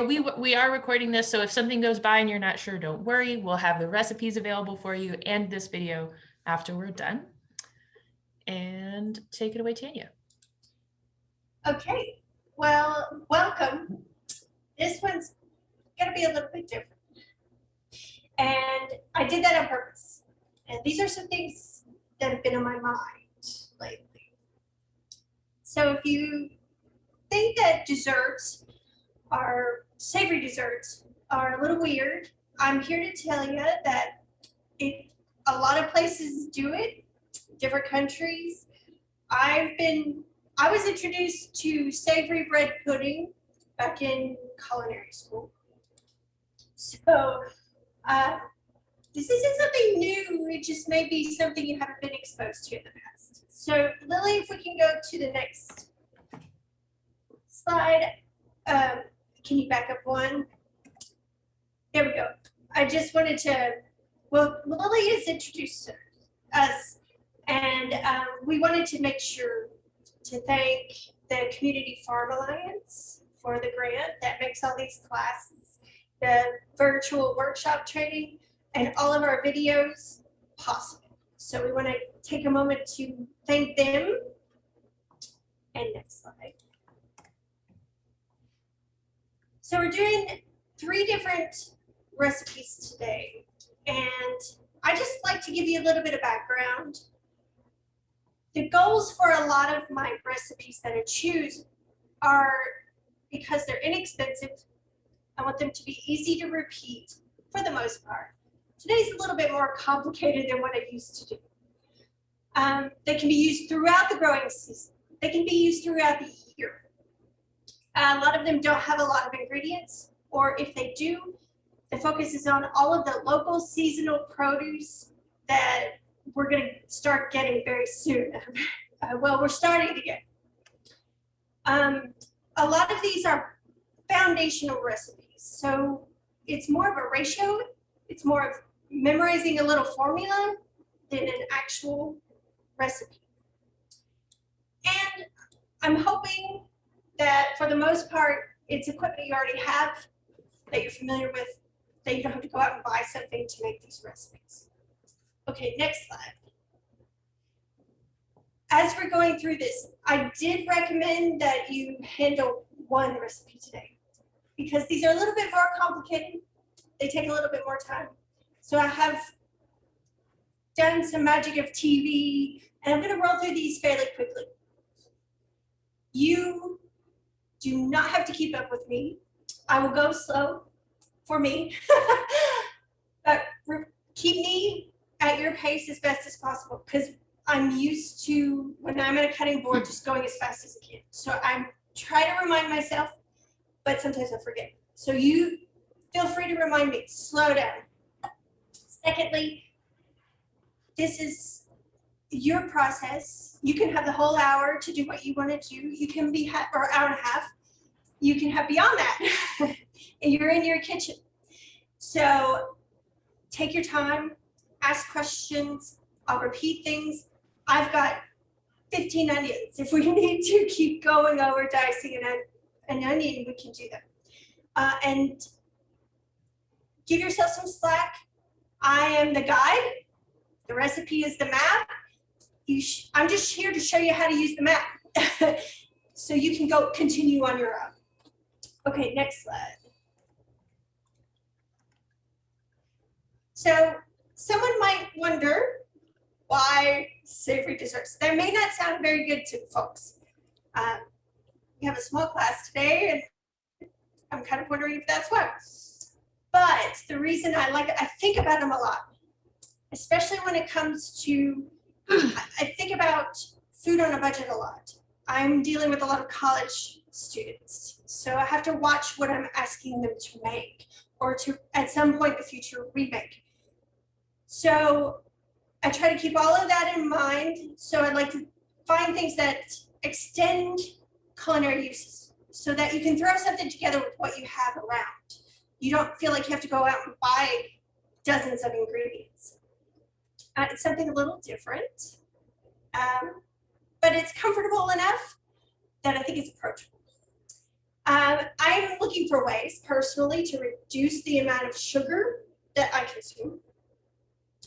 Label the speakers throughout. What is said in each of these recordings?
Speaker 1: we are recording this, so if something goes by and you're not sure, don't worry. We'll have the recipes available for you and this video after we're done. And take it away, Tanya.
Speaker 2: Okay, well, welcome. This one's gonna be a little bit different. And I did that on purpose. And these are some things that have been on my mind lately. So if you think that desserts are, savory desserts are a little weird, I'm here to tell you that a lot of places do it, different countries. I was introduced to savory bread pudding back in culinary school. So this isn't something new, it just may be something you haven't been exposed to in the past. So Lily, if we can go to the next slide. Can you back up one? There we go. I just wanted to, well, Lily has introduced us, and we wanted to make sure to thank the Community Farm Alliance for the grant that makes all these classes, the virtual workshop training, and all of our videos possible. So we want to take a moment to thank them. And next slide. So we're doing 3 different recipes today, and I just like to give you a little bit of background. The goals for a lot of my recipes that I choose are because they're inexpensive. I want them to be easy to repeat for the most part. Today's a little bit more complicated than what I used to do. They can be used throughout the growing season. They can be used throughout the year. A lot of them don't have a lot of ingredients, or if they do, the focus is on all of the local seasonal produce that we're going to start getting very soon. Well, we're starting to get. A lot of these are foundational recipes, so it's more of a ratio. It's more of memorizing a little formula than an actual recipe. And I'm hoping that for the most part, it's equipment you already have, that you're familiar with, that you don't have to go out and buy something to make these recipes. Okay, next slide. As we're going through this, I did recommend that you handle one recipe today, because these are a little bit more complicated. They take a little bit more time. So I have done some magic of TV, and I'm going to roll through these fairly quickly. You do not have to keep up with me. I will go slow for me, but keep me at your pace as best as possible, because I'm used to, when I'm at a cutting board, just going as fast as I can. So I try to remind myself, but sometimes I forget. So you feel free to remind me, slow down. Secondly, this is your process. You can have the whole hour to do what you want to do. You can be, or hour and a half. You can have beyond that. And you're in your kitchen. So take your time, ask questions. I'll repeat things. I've got 15 onions. If we need to keep going over dicing an onion, we can do that. And give yourself some slack. I am the guide. The recipe is the map. I'm just here to show you how to use the map. So you can go continue on your own. Okay, next slide. So someone might wonder why savory desserts. That may not sound very good to folks. We have a small class today, and I'm kind of wondering if that's why. But the reason I think about them a lot, especially when it comes to, I think about food on a budget a lot. I'm dealing with a lot of college students, so I have to watch what I'm asking them to make, or to, at some point in the future, remake. So I try to keep all of that in mind. So I'd like to find things that extend culinary uses, so that you can throw something together with what you have around. You don't feel like you have to go out and buy dozens of ingredients. It's something a little different, but it's comfortable enough that I think it's approachable. I'm looking for ways personally to reduce the amount of sugar that I consume.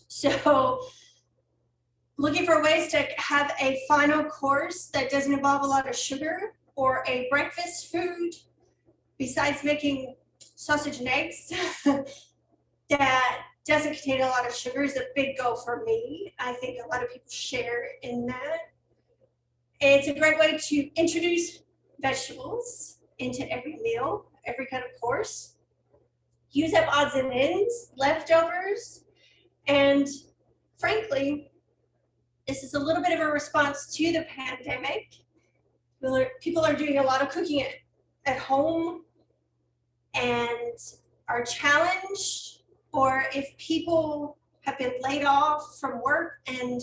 Speaker 2: So looking for ways to have a final course that doesn't involve a lot of sugar, or a breakfast food besides making sausage and eggs that doesn't contain a lot of sugar is a big goal for me. I think a lot of people share in that. It's a great way to introduce vegetables into every meal, every kind of course. Use up odds and ends, leftovers, and frankly, this is a little bit of a response to the pandemic. People are doing a lot of cooking at home and are challenged, or if people have been laid off from work and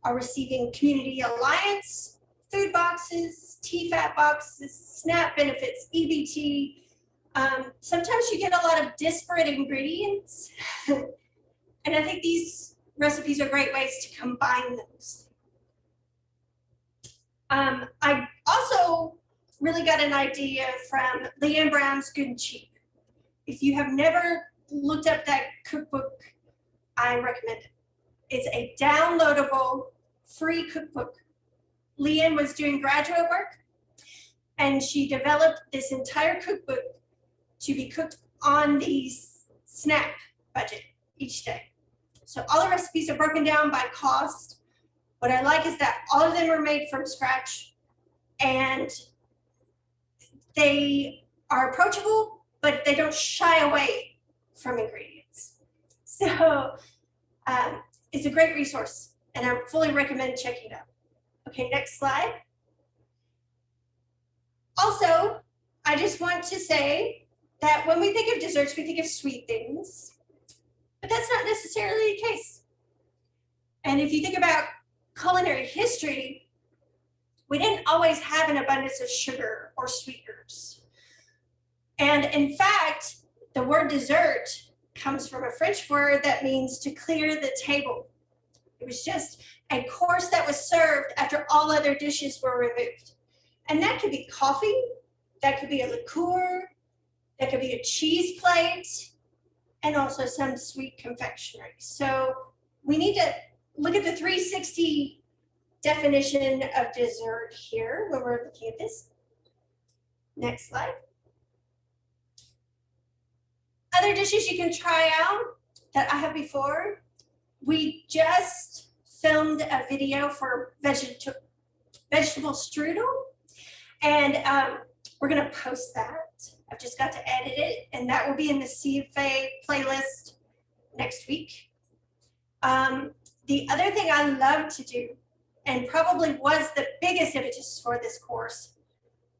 Speaker 2: are receiving Community Alliance food boxes, TFAP boxes, SNAP benefits, EBT. Sometimes you get a lot of disparate ingredients. And I think these recipes are great ways to combine those. I also really got an idea from Leanne Brown's Good and Cheap. If you have never looked up that cookbook, I recommend it. It's a downloadable free cookbook. Leanne was doing graduate work, and she developed this entire cookbook to be cooked on the SNAP budget each day. So all the recipes are broken down by cost. What I like is that all of them are made from scratch, and they are approachable, but they don't shy away from ingredients. So it's a great resource, and I fully recommend checking it out. Okay, next slide. Also, I just want to say that when we think of desserts, we think of sweet things, but that's not necessarily the case. And if you think about culinary history, we didn't always have an abundance of sugar or sweeteners. And in fact, the word dessert comes from a French word that means to clear the table. It was just a course that was served after all other dishes were removed. And that could be coffee, that could be a liqueur, that could be a cheese plate, and also some sweet confectionery. So we need to look at the 360 definition of dessert here when we're looking at this. Next slide. Other dishes you can try out that I have before. We just filmed a video for vegetable strudel, and we're gonna post that. I've just got to edit it, and that will be in the CFA playlist next week. The other thing I love to do, and probably was the biggest impetus for this course,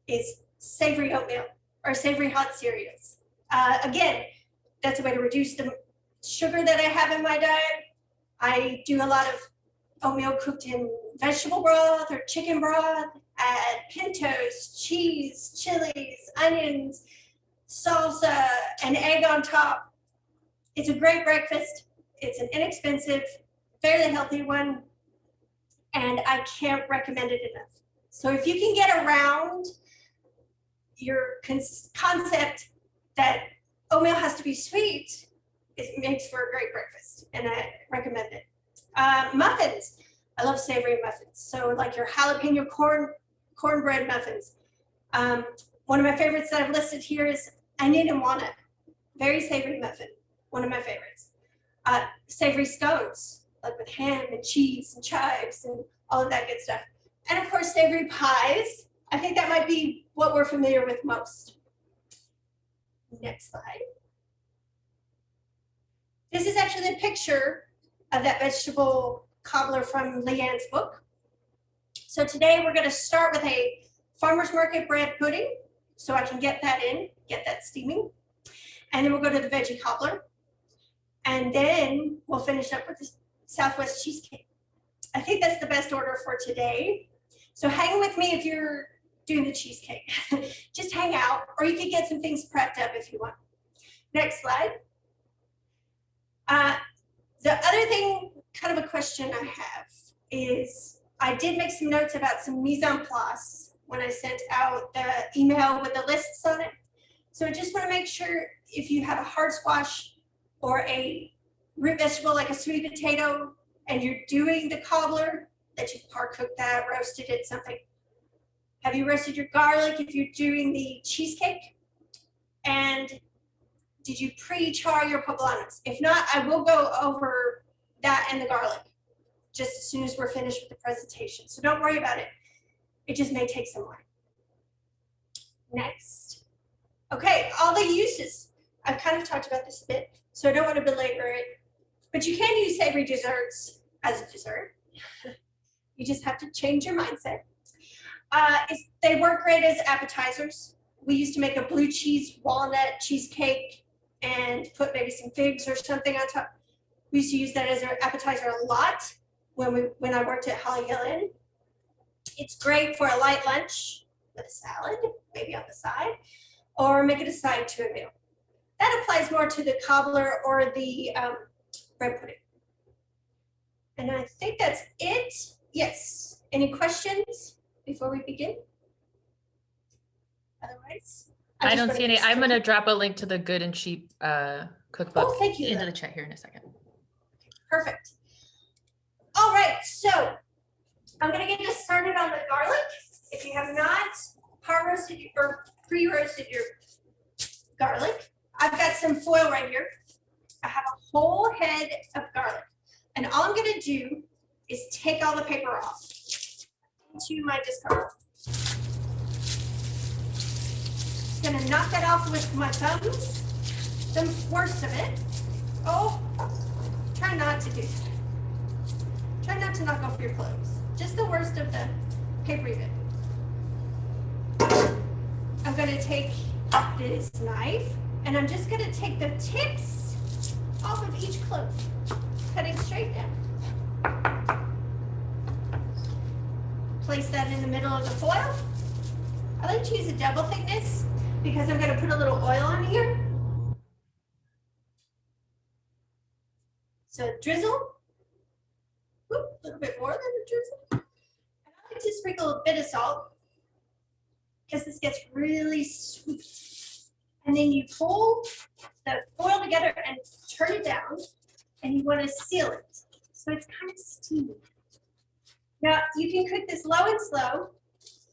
Speaker 2: is savory oatmeal or savory hot cereals. Again, that's a way to reduce the sugar that I have in my diet. I do a lot of oatmeal cooked in vegetable broth or chicken broth, add pintos, cheese, chilies, onions, salsa, and egg on top. It's a great breakfast. It's an inexpensive, fairly healthy one, and I can't recommend it enough. So if you can get around your concept that oatmeal has to be sweet, it makes for a great breakfast, and I recommend it. Muffins. I love savory muffins. So like your jalapeno cornbread muffins. One of my favorites that I've listed here is onion and walnut. Very savory muffin. One of my favorites. Savory scones, like with ham and cheese and chives and all of that good stuff. And of course, savory pies. I think that might be what we're familiar with most. Next slide. This is actually a picture of that vegetable cobbler from Leanne's book. So today we're going to start with a farmer's market bread pudding, so I can get that in, get that steaming. And then we'll go to the veggie cobbler. And then we'll finish up with the Southwest cheesecake. I think that's the best order for today. So hang with me if you're doing the cheesecake. Just hang out, or you can get some things prepped up if you want. Next slide. The other thing, kind of a question I have, is I did make some notes about some mise en place when I sent out the email with the lists on it. So I just want to make sure if you have a hard squash or a root vegetable like a sweet potato and you're doing the cobbler, that you've par cooked that, roasted it, something. Have you roasted your garlic if you're doing the cheesecake? And did you pre-char your poblanos? If not, I will go over that and the garlic just as soon as we're finished with the presentation. So don't worry about it. It just may take some more. Next. Okay, all the uses. I've kind of talked about this a bit, so I don't want to belabor it. But you can use savory desserts as a dessert. You just have to change your mindset. They work great as appetizers. We used to make a blue cheese walnut cheesecake and put maybe some figs or something on top. We used to use that as an appetizer a lot when I worked at Holly Hill Inn. It's great for a light lunch with a salad, maybe on the side, or make it a side to a meal. That applies more to the cobbler or the bread pudding. And I think that's it. Yes. Any questions before we begin? Otherwise,
Speaker 1: I don't see any. I'm going to drop a link to the Good and Cheap cookbook
Speaker 2: thank you,
Speaker 1: into the chat here in a second.
Speaker 2: Perfect. All right, so I'm going to get us started on the garlic. If you have not par roasted or pre-roasted your garlic, I've got some foil right here. I have a whole head of garlic, and all I'm going to do is take all the paper off into my discard. Just going to knock that off with my thumbs. The worst of it. Oh, try not to do that. Try not to knock off your clothes. Just the worst of the papery bit. I'm going to take this knife and I'm just going to take the tips off of each clove, cutting straight down. Place that in the middle of the foil. I like to use a double thickness because I'm going to put a little oil on here. So drizzle. Whoop, a little bit more than the drizzle. And I like to sprinkle a bit of salt because this gets really sweet. And then you pull the foil together and turn it down, and you want to seal it so it's kind of steamy. Now you can cook this low and slow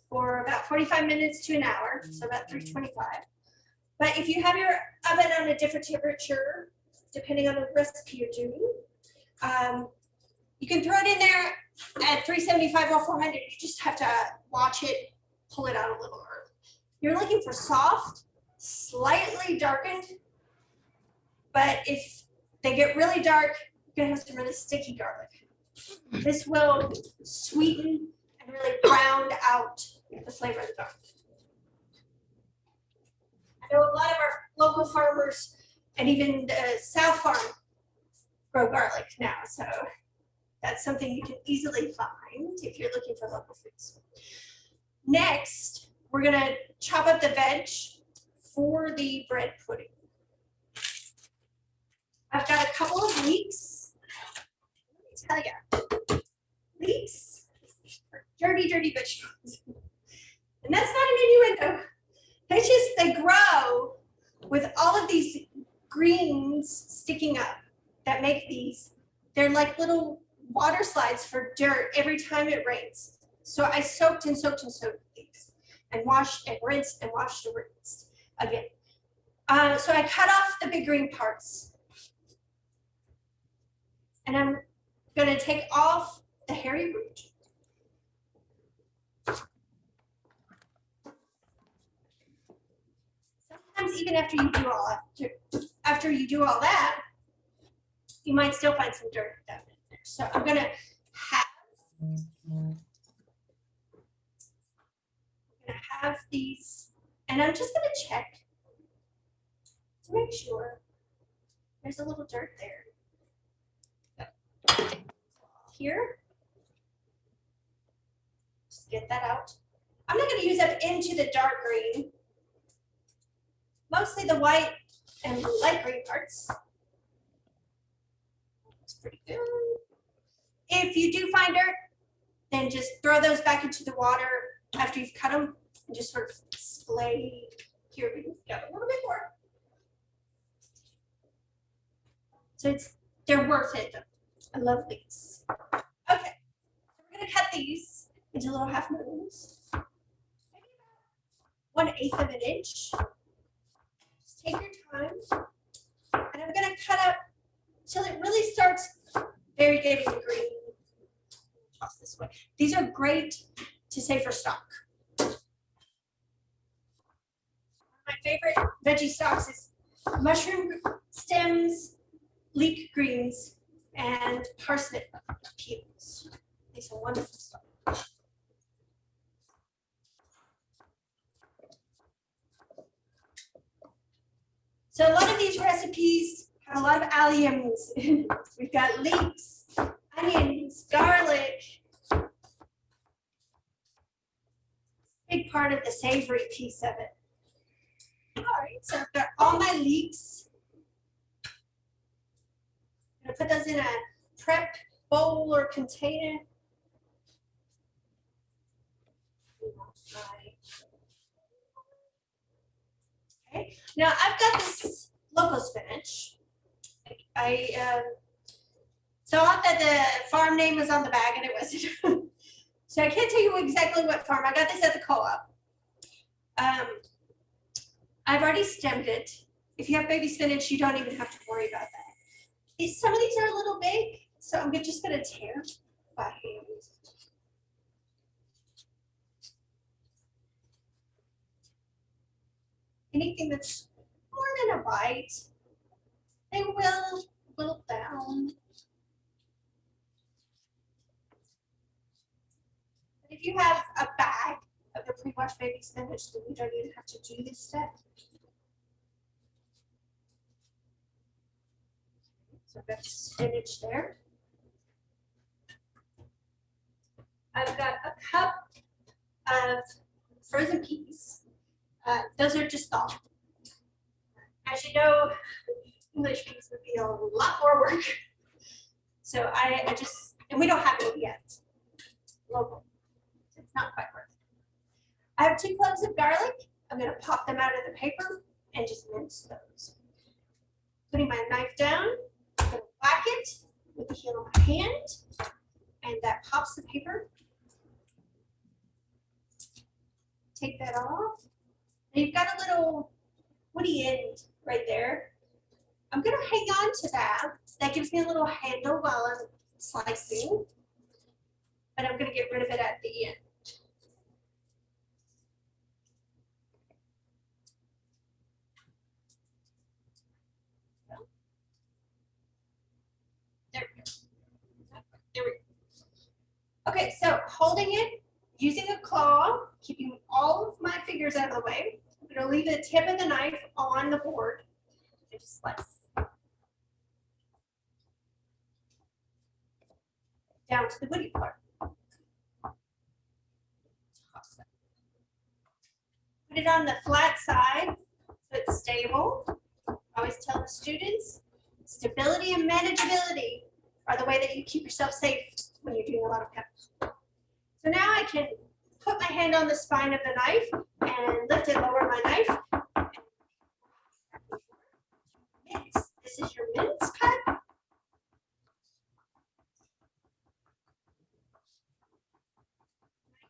Speaker 2: for about 45 minutes to an hour, so about 325. But if you have your oven on a different temperature, depending on the recipe you're doing, you can throw it in there at 375 or 400. You just have to watch it, pull it out a little early. You're looking for soft, slightly darkened, but if they get really dark, you're gonna have some really sticky garlic. This will sweeten and really round out the flavor of the garlic. I know a lot of our local farmers and even the South Farm grow garlic now, so that's something you can easily find if you're looking for local foods. Next, we're gonna chop up the veg for the bread pudding. I've got a couple of leeks. Let me tell you, leeks are dirty, dirty vegetables. And that's not an innuendo. They grow with all of these greens sticking up that make these. They're like little water slides for dirt every time it rains. So I soaked and soaked and soaked these and washed and rinsed and washed and rinsed again. So I cut off the big green parts. And I'm going to take off the hairy root. Sometimes even after you do all that, you might still find some dirt down in there. So I'm going to have these, and I'm just going to check to make sure there's a little dirt there. Here, just get that out. I'm not going to use up into the dark green, mostly the white and light green parts. That's pretty good. If you do find dirt, then just throw those back into the water after you've cut them, and just sort of splay. Here we go, a little bit more. So they're worth it. I love these. Okay, so we're gonna cut these into little half moons, maybe about 1/8 of an inch. Just take your time, and I'm gonna cut up till it really starts variegating the green. Toss this way. These are great to save for stock. My favorite veggie stocks is mushroom stems, leek greens, and parsnip peels. These are wonderful stuff. So a lot of these recipes have a lot of alliums. We've got leeks, onions, garlic. Big part of the savory piece of it. All right, so I've got all my leeks. I'm gonna put those in a prep bowl or container. Okay, now I've got this local spinach. I thought that the farm name was on the bag and it wasn't. So I can't tell you exactly what farm. I got this at the co-op. I've already stemmed it. If you have baby spinach, you don't even have to worry about that. Some of these are a little big, so I'm just gonna tear by hand. Anything that's more than a bite, they will wilt down. But if you have a bag of the pre-washed baby spinach, then you don't even have to do this step. So I've got spinach there. I've got a cup of frozen peas. Those are just thawed. As you know, English peas would be a lot more work. So I just, and we don't have it yet. Local. It's not quite worth it. I have 2 cloves of garlic. I'm going to pop them out of the paper and just mince those. Putting my knife down, I'm going to whack it with the heel of my hand, and that pops the paper. Take that off. And you've got a little woody end right there. I'm going to hang on to that. That gives me a little handle while I'm slicing. But I'm going to get rid of it at the end. There we go. There we go. Okay, so holding it, using a claw, keeping all of my fingers out of the way. I'm going to leave the tip of the knife on the board and just slice. Down to the woody part. Put it on the flat side so it's stable. I always tell the students, stability and manageability are the way that you keep yourself safe when you're doing a lot of cutting. So now I can put my hand on the spine of the knife and lift it, lower my knife. Mince. This is your mince cut.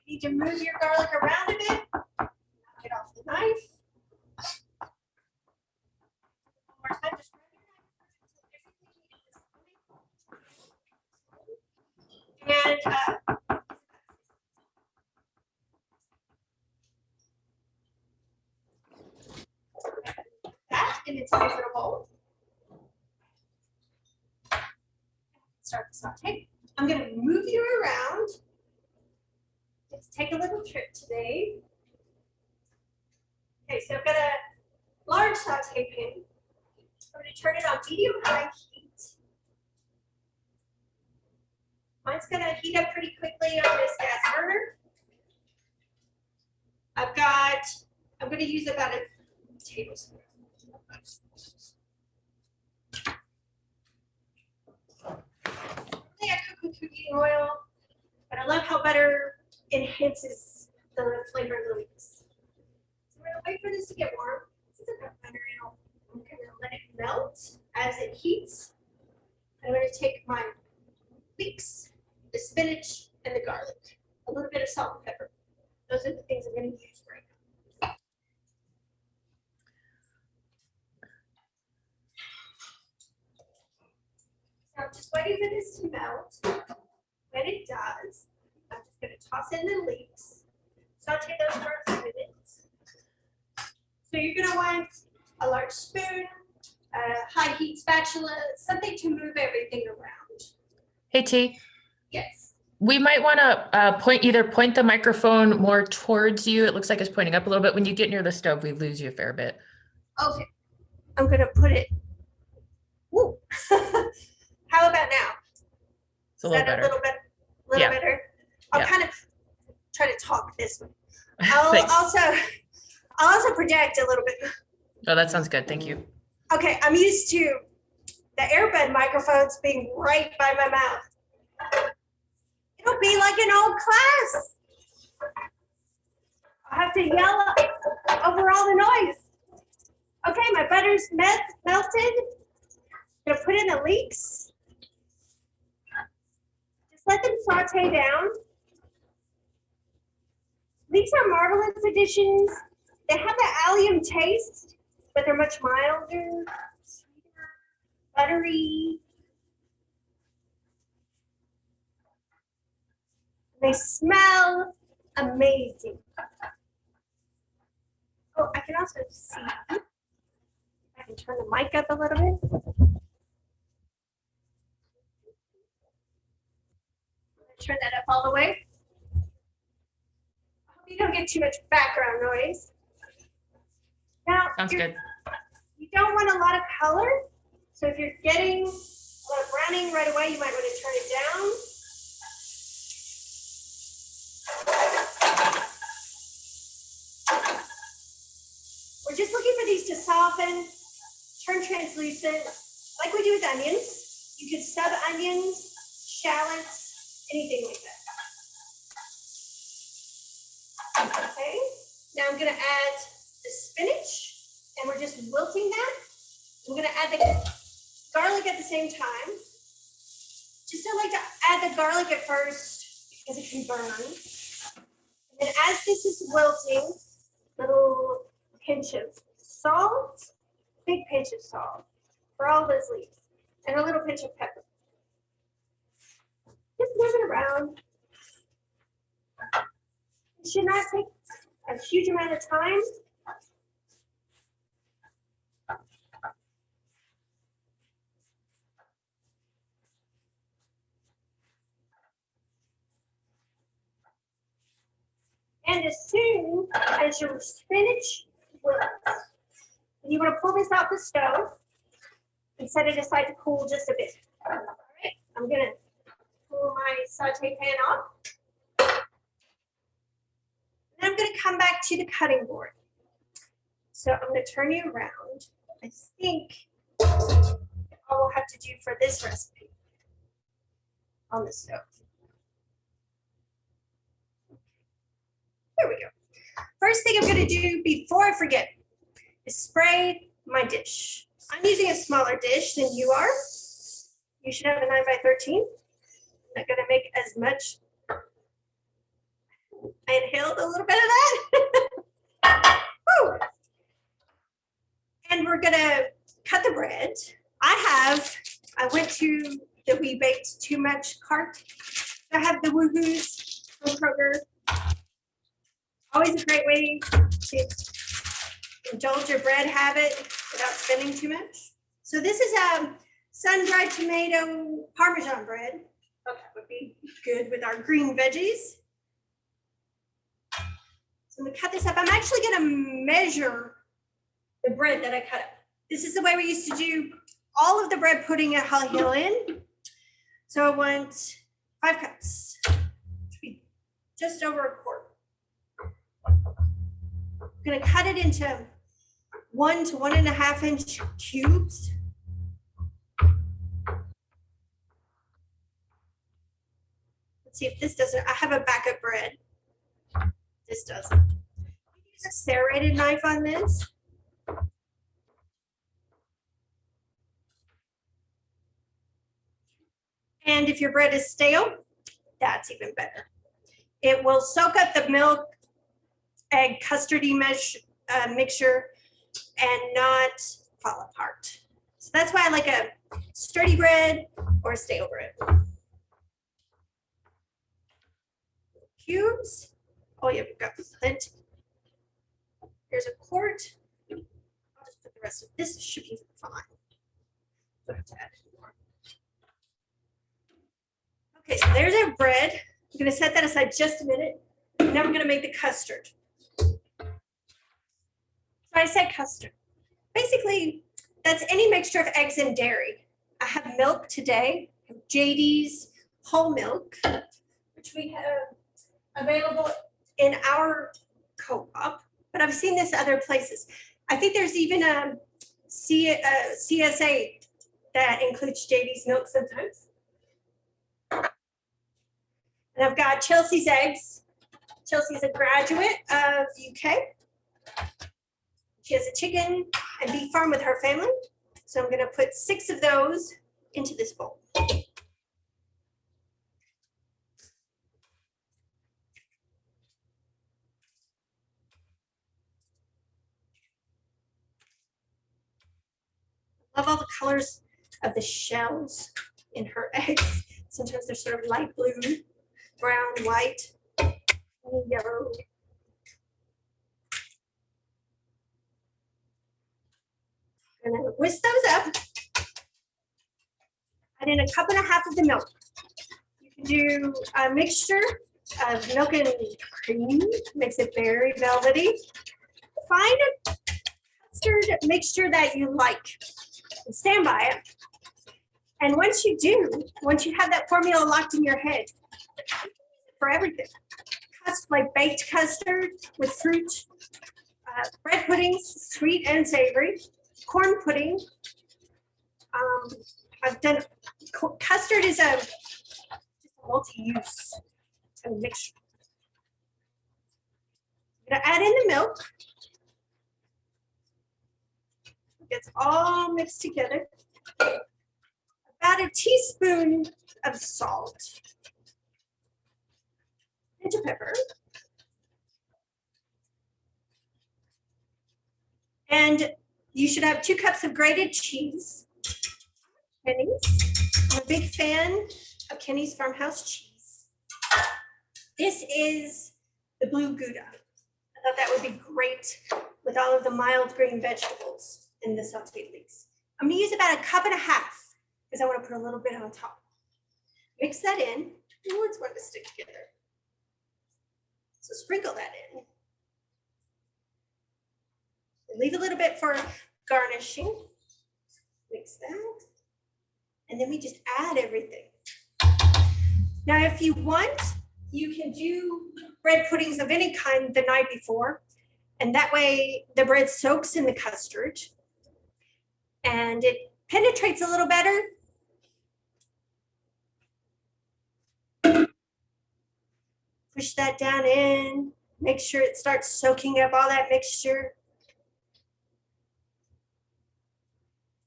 Speaker 2: You need to move your garlic around a bit. Knock it off the knife. One more time, just grab your knife and that in its own little bowl. Start the saute. I'm going to move you around. Let's take a little trip today. Okay, so I've got a large saute pan. I'm going to turn it on medium-high heat. Mine's going to heat up pretty quickly on this gas burner. I'm going to use about a tablespoon. I cook with cooking oil, but I love how butter enhances the flavor of the leeks. So we're gonna wait for this to get warm. Since I've got butter in, I'm gonna let it melt as it heats. I'm gonna take my leeks, the spinach, and the garlic. A little bit of salt and pepper. Those are the things I'm gonna use right now. So I'm just waiting for this to melt. When it does, I'm just gonna toss in the leeks. Saute those for a few minutes. So you're gonna want a large spoon, a high heat spatula, something to move everything around.
Speaker 1: Hey, T,
Speaker 2: Yes.
Speaker 1: we might want to point the microphone more towards you. It looks like it's pointing up a little bit. When you get near the stove, we lose you a fair bit.
Speaker 2: Okay. I'm gonna put it. Woo. How about now?
Speaker 1: It's a little better.
Speaker 2: A little bit, little
Speaker 1: Yeah.
Speaker 2: better. I'll
Speaker 1: Yeah.
Speaker 2: kind of try to talk this way.
Speaker 1: Thanks.
Speaker 2: I'll also project a little bit.
Speaker 1: Oh, that sounds good. Thank you.
Speaker 2: Okay, I'm used to the airbud microphones being right by my mouth. It'll be like an old class. I'll have to yell over all the noise. Okay, my butter's melted. I'm gonna put in the leeks. Just let them saute down. Leeks are marvelous additions. They have the allium taste, but they're much milder, sweeter, buttery. They smell amazing. Oh, I can also see. I can turn the mic up a little bit. Turn that up all the way. I hope you don't get too much background noise. Now,
Speaker 1: Sounds good.
Speaker 2: You don't want a lot of color. So if you're getting a lot of browning right away, you might want to turn it down. We're just looking for these to soften, turn translucent, like we do with onions. You could sub onions, shallots, anything like that. Okay, now I'm gonna add the spinach, and we're just wilting that. I'm gonna add the garlic at the same time. Just I like to add the garlic at first because it can burn. And then as this is wilting, little pinch of salt, big pinch of salt for all those leaves, and a little pinch of pepper. Just move it around. It should not take a huge amount of time. And as soon as your spinach wilts, you want to pull this off the stove and set it aside to cool just a bit. All right, I'm gonna pull my saute pan off. Then I'm gonna come back to the cutting board. So I'm gonna turn you around. I think all we'll have to do for this recipe on the stove. There we go. First thing I'm gonna do before I forget is spray my dish. I'm using a smaller dish than you are. You should have a 9x13. I'm not gonna make as much. I inhaled a little bit of that. Woo. And we're gonna cut the bread. I went to the We Baked Too Much cart. I have the Woohoos from Kroger. Always a great way to indulge your bread habit without spending too much. So this is a sun-dried tomato Parmesan bread. Oh, that would be good with our green veggies. So I'm gonna cut this up. I'm actually gonna measure the bread that I cut up. This is the way we used to do all of the bread pudding at Holly Hill Inn. So I want 5 cups, which would be just over a quart. I'm gonna cut it into 1 to 1.5 inch cubes. Let's see if this doesn't, I have a backup bread. This doesn't. Use a serrated knife on this. And if your bread is stale, that's even better. It will soak up the milk, egg, custardy mixture and not fall apart. So that's why I like a sturdy bread or a stale bread. Cubes. Oh yeah, we've got plenty. Here's a quart. I'll just put the rest of this, should be fine. Don't have to add any more. Okay, so there's our bread. I'm gonna set that aside just a minute. Now we're gonna make the custard. So I said custard. Basically, that's any mixture of eggs and dairy. I have milk today, JD's whole milk, which we have available in our co-op, but I've seen this other places. I think there's even a CSA that includes JD's milk sometimes. And I've got Chelsea's eggs. Chelsea's a graduate of UK. She has a chicken and beef farm with her family. So I'm gonna put 6 of those into this bowl. Love all the colors of the shells in her eggs. Sometimes they're sort of light blue, brown, white, yellow. And then whisk those up. Add in 1.5 cups of the milk. You can do a mixture of milk and cream, makes it very velvety. Find a custard mixture that you like and stand by it. And once you do, once you have that formula locked in your head, for everything, like baked custard with fruit, bread puddings, sweet and savory, corn pudding. I've done, custard is a multi-use mixture. I'm gonna add in the milk. It gets all mixed together. About a teaspoon of salt, pinch of pepper, and you should have 2 cups of grated cheese. Kenny's. I'm a big fan of Kenny's Farmhouse cheese. This is the blue Gouda. I thought that would be great with all of the mild green vegetables in the sauteed leeks. I'm gonna use about 1.5 cups because I want to put a little bit on top. Mix that in. Ooh, it's going to stick together. So sprinkle that in. And leave a little bit for garnishing. Mix that. And then we just add everything. Now, if you want, you can do bread puddings of any kind the night before. And that way the bread soaks in the custard and it penetrates a little better. Push that down in, make sure it starts soaking up all that mixture.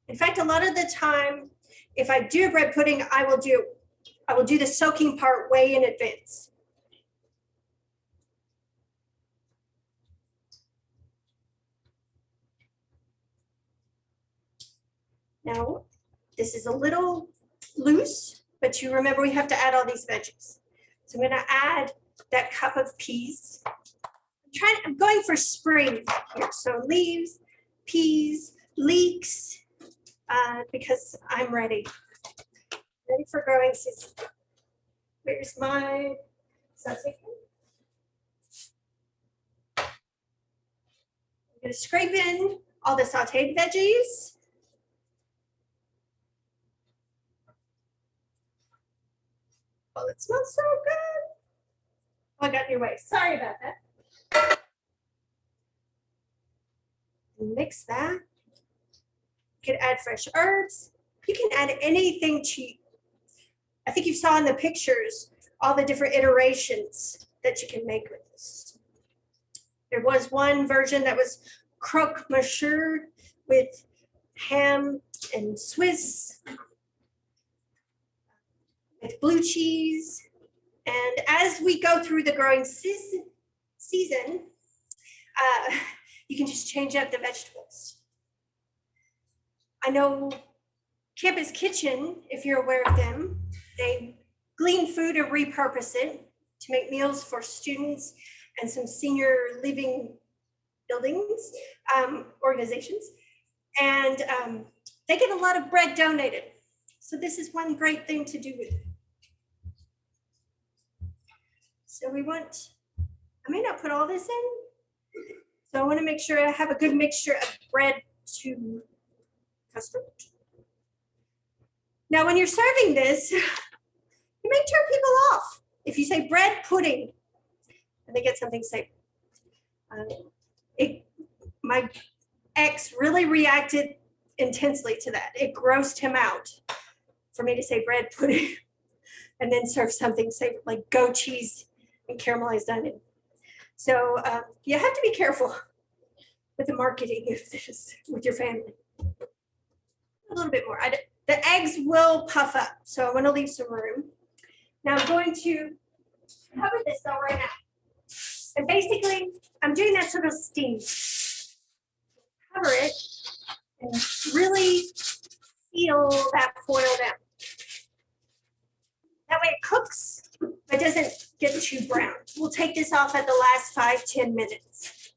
Speaker 2: In fact, a lot of the time, if I do bread pudding, I will do the soaking part way in advance. Now, this is a little loose, but you remember we have to add all these veggies. So I'm gonna add that cup of peas. I'm going for spring here. So leaves, peas, leeks, because I'm ready for growing season. Where's my sausage? I'm gonna scrape in all the sauteed veggies. Oh, it smells so good. Oh, I got in your way. Sorry about that. Mix that. You can add fresh herbs. You can add anything to, I think you saw in the pictures, all the different iterations that you can make with this. There was one version that was croque monsieur with ham and Swiss with blue cheese. And as we go through the growing season, you can just change up the vegetables. I know Campus Kitchen, if you're aware of them, they glean food and repurpose it to make meals for students and some senior living buildings, organizations. And they get a lot of bread donated. So this is one great thing to do with it. So we want, I may not put all this in. So I want to make sure I have a good mixture of bread to custard. Now, when you're serving this, you may turn people off. If you say bread pudding, and they get something safe. My ex really reacted intensely to that. It grossed him out for me to say bread pudding and then serve something safe like goat cheese and caramelized onion. So you have to be careful with the marketing of this with your family. A little bit more. The eggs will puff up, so I want to leave some room. Now I'm going to cover this though right now. And basically, I'm doing that sort of steam. Cover it and really feel that foil down. That way it cooks, but doesn't get too brown. We'll take this off at the last 5-10 minutes.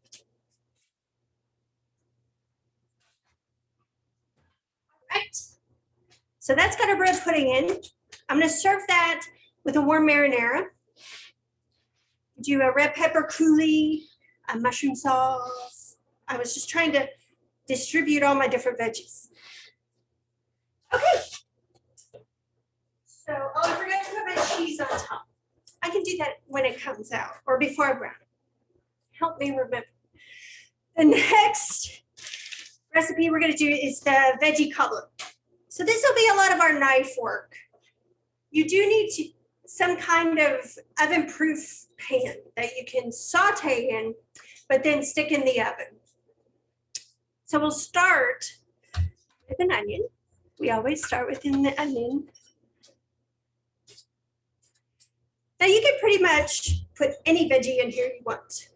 Speaker 2: All right. So that's got our bread pudding in. I'm going to serve that with a warm marinara. Do a red pepper coulis, a mushroom sauce. I was just trying to distribute all my different veggies. Okay. So, oh, I forgot to put my cheese on top. I can do that when it comes out or before I brown it. Help me remember. The next recipe we're going to do is the veggie cobbler. So this will be a lot of our knife work. You do need some kind of oven-proof pan that you can saute in, but then stick in the oven. So we'll start with an onion. We always start with the onion. Now you can pretty much put any veggie in here you want.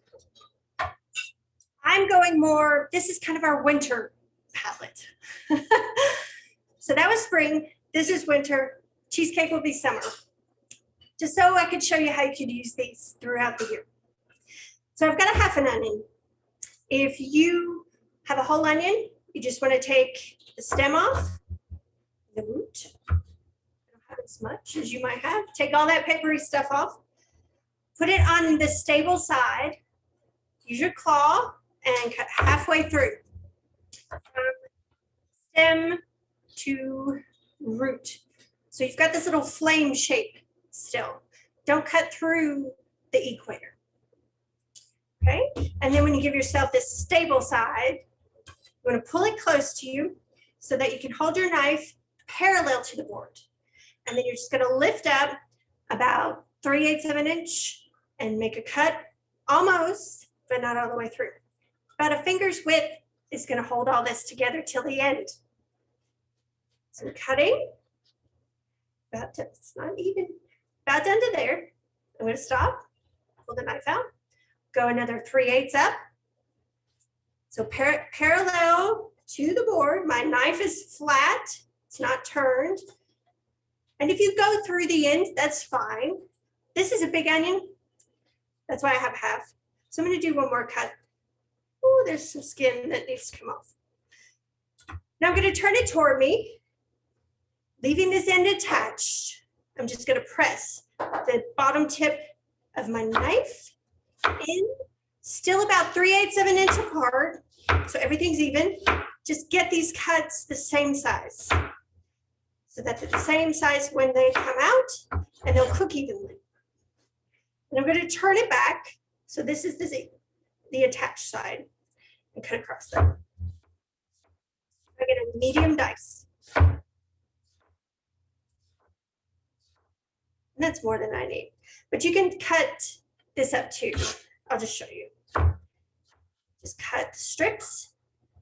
Speaker 2: I'm going more, this is kind of our winter palette. So that was spring, this is winter, cheesecake will be summer. Just so I could show you how you could use these throughout the year. So I've got a half an onion. If you have a whole onion, you just want to take the stem off, the root. I don't have as much as you might have. Take all that papery stuff off. Put it on the stable side. Use your claw and cut halfway through. From stem to root. So you've got this little flame shape still. Don't cut through the equator. Okay? And then when you give yourself this stable side, you want to pull it close to you so that you can hold your knife parallel to the board. And then you're just going to lift up about 3/8 of an inch and make a cut almost, but not all the way through. About a finger's width is going to hold all this together till the end. So cutting, it's not even, about done to there. I'm going to stop, pull the knife out, go another 3/8 up. So parallel to the board, my knife is flat, it's not turned. And if you go through the end, that's fine. This is a big onion, that's why I have half. So I'm going to do one more cut. Oh, there's some skin that needs to come off. Now I'm going to turn it toward me, leaving this end attached. I'm just going to press the bottom tip of my knife in, still about 3/8 of an inch apart, so everything's even. Just get these cuts the same size, so that they're the same size when they come out, and they'll cook evenly. And I'm going to turn it back, so this is the attached side, and cut across that. I get a medium dice. And that's more than I need. But you can cut this up too. I'll just show you. Just cut strips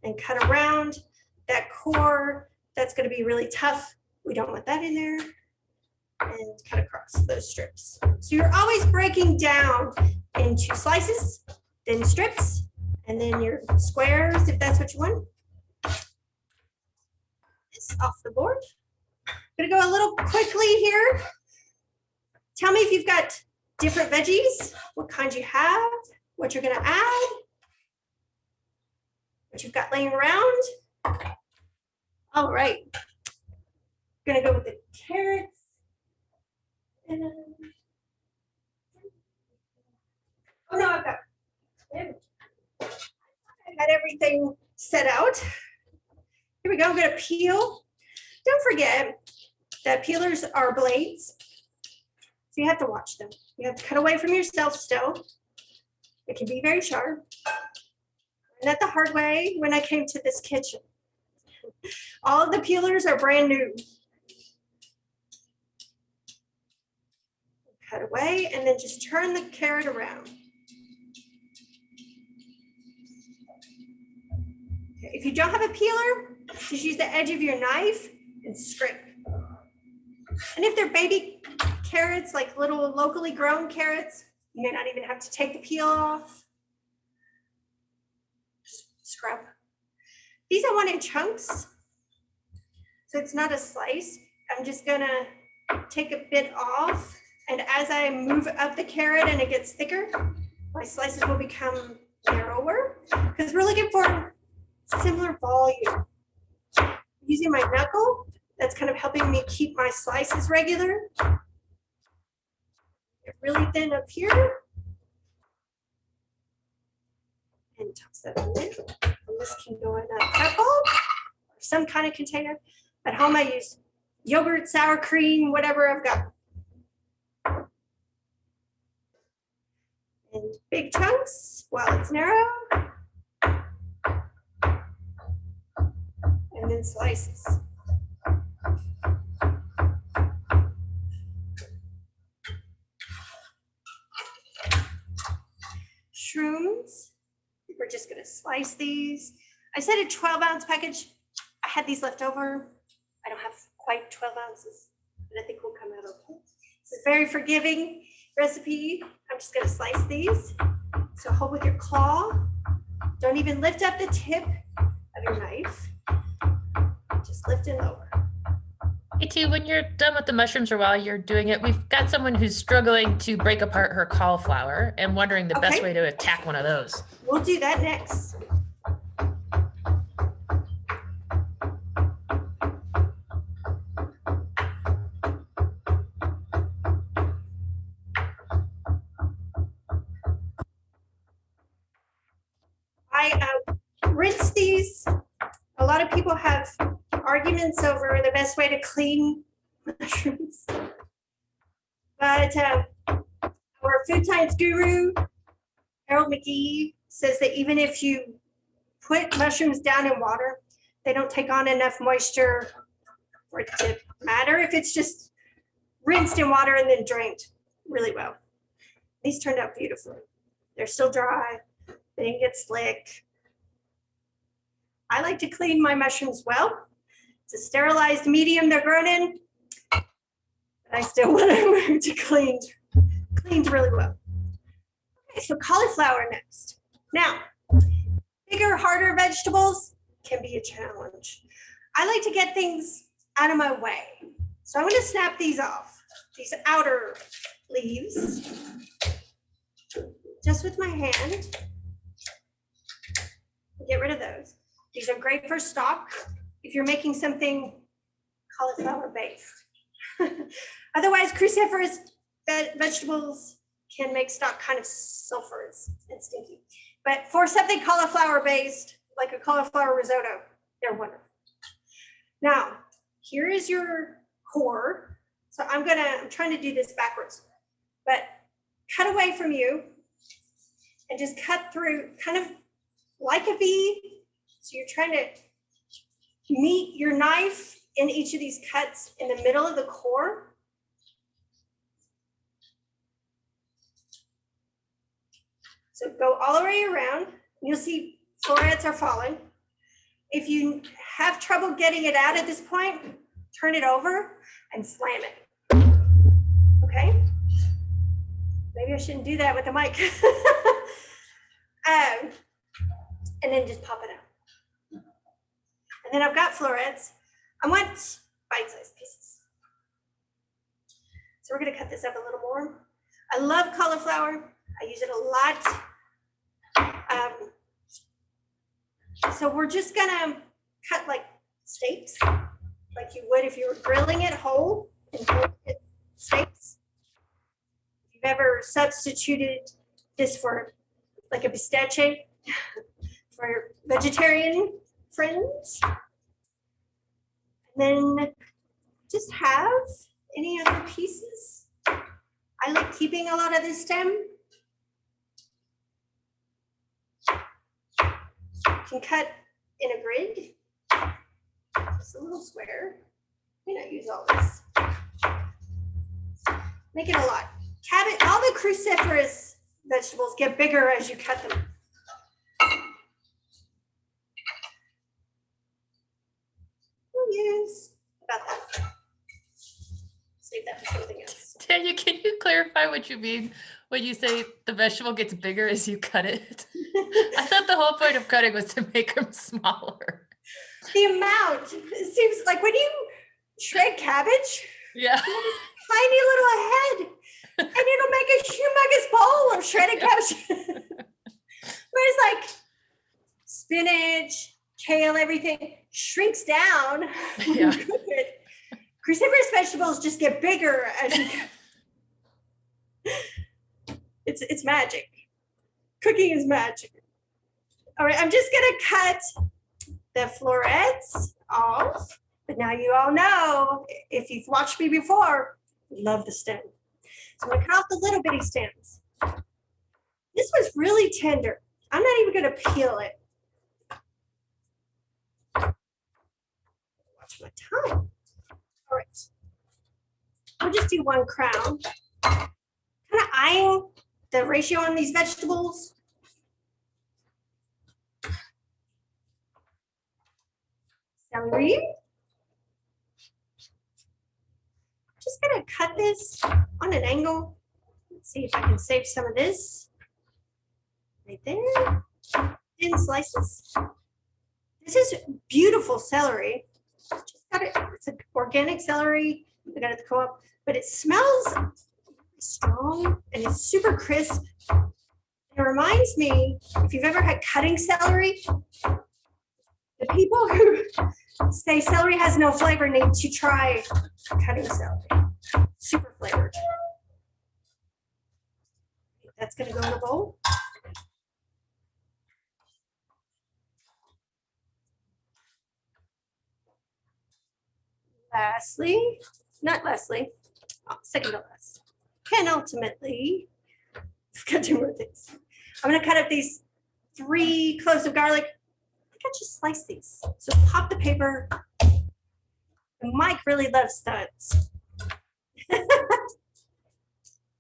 Speaker 2: and cut around that core. That's going to be really tough. We don't want that in there. And cut across those strips. So you're always breaking down into slices, then strips, and then your squares, if that's what you want. This off the board. I'm gonna go a little quickly here. Tell me if you've got different veggies, what kinds you have, what you're gonna add, what you've got laying around. All right. Gonna go with the carrots. And oh no, I've got everything set out. Here we go. I'm gonna peel. Don't forget that peelers are blades, so you have to watch them. You have to cut away from yourself still. It can be very sharp. And that's the hard way when I came to this kitchen. All of the peelers are brand new. Cut away and then just turn the carrot around. Okay, if you don't have a peeler, just use the edge of your knife and scrape. And if they're baby carrots, like little locally grown carrots, you may not even have to take the peel off. Just scrub. These I want in chunks, so it's not a slice. I'm just gonna take a bit off. And as I move up the carrot and it gets thicker, my slices will become narrower because we're looking for similar volume. Using my knuckle, that's kind of helping me keep my slices regular. Get really thin up here. And toss that in there. And this can go in a kettle or some kind of container. At home I use yogurt, sour cream, whatever I've got. In big chunks while it's narrow. And then slices. Shrooms. We're just gonna slice these. I said a 12-ounce package. I had these left over. I don't have quite 12 ounces, but I think we'll come out okay. It's a very forgiving recipe. I'm just gonna slice these. So hold with your claw. Don't even lift up the tip of your knife. Just lift and lower.
Speaker 1: Hey, T, when you're done with the mushrooms or while you're doing it, we've got someone who's struggling to break apart her cauliflower and wondering the best way to attack one of those.
Speaker 2: We'll do that next. I rinse these. A lot of people have arguments over the best way to clean mushrooms. But our food science guru, Harold McGee, says that even if you put mushrooms down in water, they don't take on enough moisture for it to matter if it's just rinsed in water and then drained really well. These turned out beautifully. They're still dry. They didn't get slick. I like to clean my mushrooms well. It's a sterilized medium they're grown in. But I still want them to cleaned really well. Okay, so cauliflower next. Now, bigger, harder vegetables can be a challenge. I like to get things out of my way. So I'm going to snap these off, these outer leaves, just with my hand. Get rid of those. These are great for stock if you're making something cauliflower based. Otherwise, cruciferous vegetables can make stock kind of sulfurous and stinky. But for something cauliflower based, like a cauliflower risotto, they're wonderful. Now, here is your core. So I'm trying to do this backwards, but cut away from you and just cut through kind of like a V. So you're trying to meet your knife in each of these cuts in the middle of the core. So go all the way around You'll see florets are falling. If you have trouble getting it out at this point, turn it over and slam it. Okay? Maybe I shouldn't do that with the mic. And then just pop it out. And then I've got florets. I want bite-sized pieces. So we're gonna cut this up a little more. I love cauliflower. I use it a lot. So we're just gonna cut like steaks, like you would if you were grilling it whole and steaks. If you've ever substituted this for like a pistachio for vegetarian friends, and then just have any other pieces. I like keeping a lot of the stem. You can cut in a grid, just a little square. May not use all this. Make it a lot. Cabbage, all the cruciferous vegetables get bigger as you cut them. Oh, yes, about that. Save that for something else.
Speaker 1: Tanya, can you clarify what you mean when you say the vegetable gets bigger as you cut it? I thought the whole point of cutting was to make them smaller.
Speaker 2: The amount, it seems like when you shred cabbage,
Speaker 1: yeah,
Speaker 2: tiny little head, and it'll make a humongous bowl of shredded cabbage. Whereas like spinach, kale, everything shrinks down when you cook it. Cruciferous vegetables just get bigger as you it's magic. Cooking is magic. All right, I'm just gonna cut the florets off, but now you all know, if you've watched me before, I love the stem. So I'm gonna cut off the little bitty stems. This was really tender. I'm not even gonna peel it. Watch my time. All right, I'll just do one crown. Kind of eyeing the ratio on these vegetables. Celery. Just gonna cut this on an angle. Let's see if I can save some of this. Right there. Thin slices. This is beautiful celery. Just got it. It's an organic celery. I got it at the co-op, but it smells strong and it's super crisp. It reminds me, if you've ever had cutting celery, the people who say celery has no flavor need to try cutting celery. Super flavored. That's gonna go in a bowl. Lastly, not lastly, second to last, penultimately, I've got two more things. I'm gonna cut up these 3 cloves of garlic. I think I just slice these. So pop the paper. And Mike really loves studs.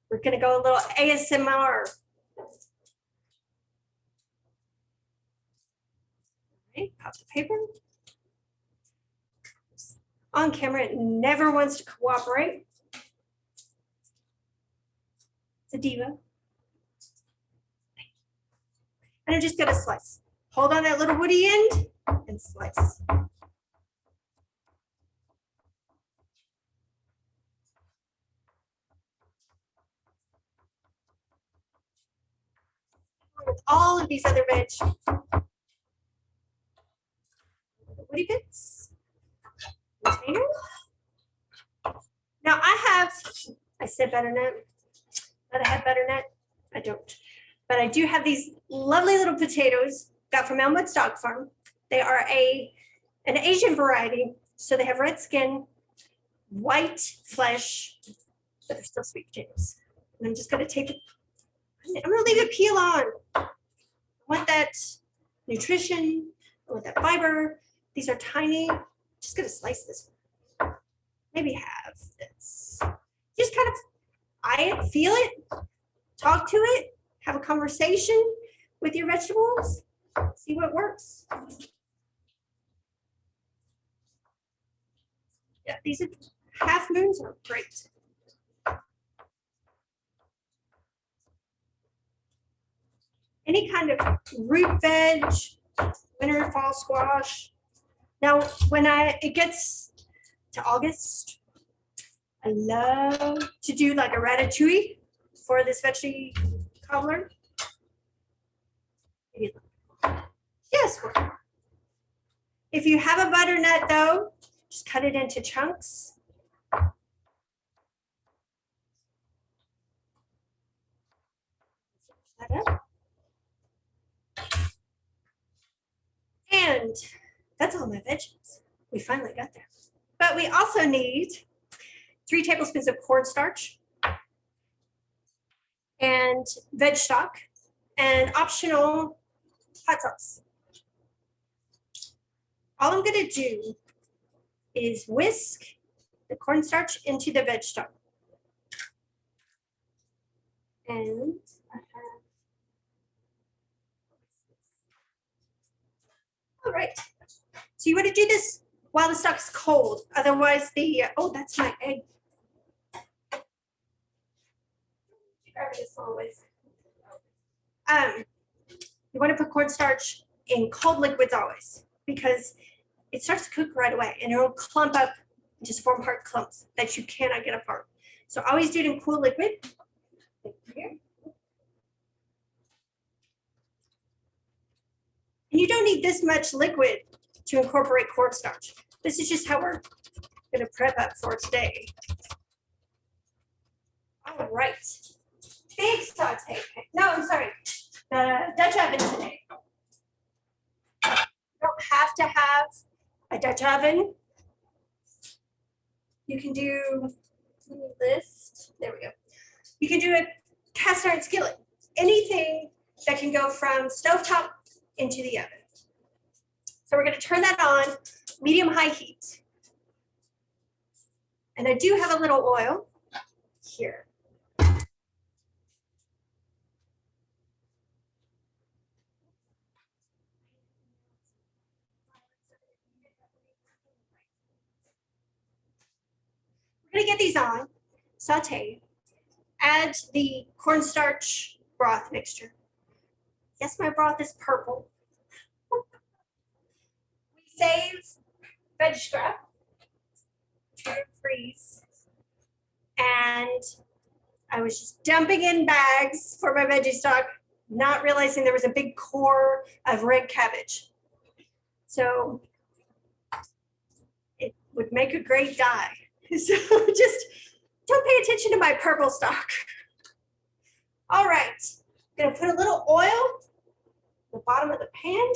Speaker 2: We're gonna go a little ASMR. Okay, pop the paper. On camera, it never wants to cooperate. It's a diva. And I'm just gonna slice. Hold on that little woody end and slice. With all of these other veg. The woody bits. Container. Now I said butternut, but I have butternut. I don't. But I do have these lovely little potatoes got from Elmwood Stock Farm. They are an Asian variety, so they have red skin, white flesh, but they're still sweet potatoes. And I'm just gonna take it, I'm gonna leave it peel on. I want that nutrition, I want that fiber. These are tiny. Just gonna slice this one. Maybe half this. Just kind of eye it, feel it, talk to it, have a conversation with your vegetables. See what works. Yeah, these half moons are great. Any kind of root veg, winter, fall squash. Now, when it gets to August, I love to do like a ratatouille for this veggie cobbler. Yes. If you have a butternut though, just cut it into chunks. That up. And that's all my veggies. We finally got there. But we also need 3 tablespoons of cornstarch and veg stock and optional hot sauce. All I'm going to do is whisk the cornstarch into the veg stock. And I have, all right. So you want to do this while the stock is cold. Otherwise oh, that's my egg. You want to put cornstarch in cold liquids always, because it starts to cook right away and it'll clump up and just form hard clumps that you cannot get apart. So always do it in cool liquid. Here. And you don't need this much liquid to incorporate cornstarch. This is just how we're going to prep up for today. All right. Big saute. No, I'm sorry. The Dutch oven today. You don't have to have a Dutch oven. You can do this. There we go. You can do a cast iron skillet. Anything that can go from stovetop into the oven. So we're going to turn that on medium-high heat. And I do have a little oil here. We're going to get these on, saute, add the cornstarch broth mixture. Yes, my broth is purple. We save veg scrap to freeze. And I was just dumping in bags for my veggie stock, not realizing there was a big core of red cabbage. So it would make a great dye. So just don't pay attention to my purple stock. All right, I'm gonna put a little oil at the bottom of the pan.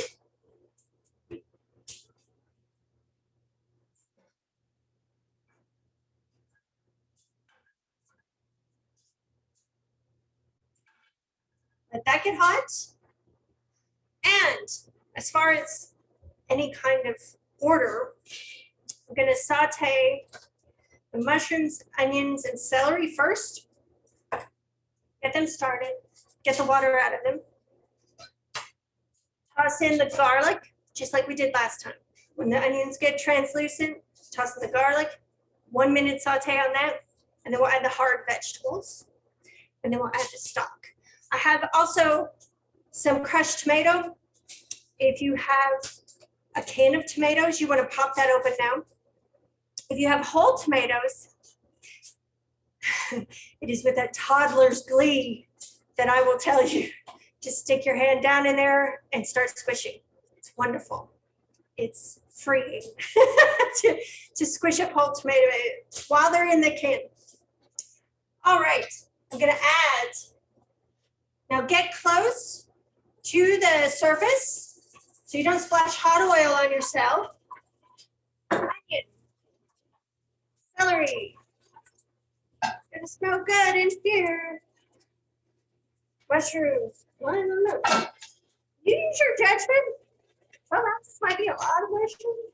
Speaker 2: Let that get hot. And as far as any kind of order, I'm gonna saute the mushrooms, onions, and celery first. Get them started, get the water out of them. Toss in the garlic, just like we did last time. When the onions get translucent, toss in the garlic, 1 minute saute on that, and then we'll add the hard vegetables, and then we'll add the stock. I have also some crushed tomato. If you have a can of tomatoes, you want to pop that open now. If you have whole tomatoes, it is with a toddler's glee that I will tell you, just stick your hand down in there and start squishing. It's wonderful. It's freeing to squish up whole tomato while they're in the can. All right, I'm gonna add, now get close to the surface so you don't splash hot oil on yourself. Onion, celery, it's gonna smell good in here. Mushrooms, I don't know. You use your judgment. Well, that might be a lot of mushrooms.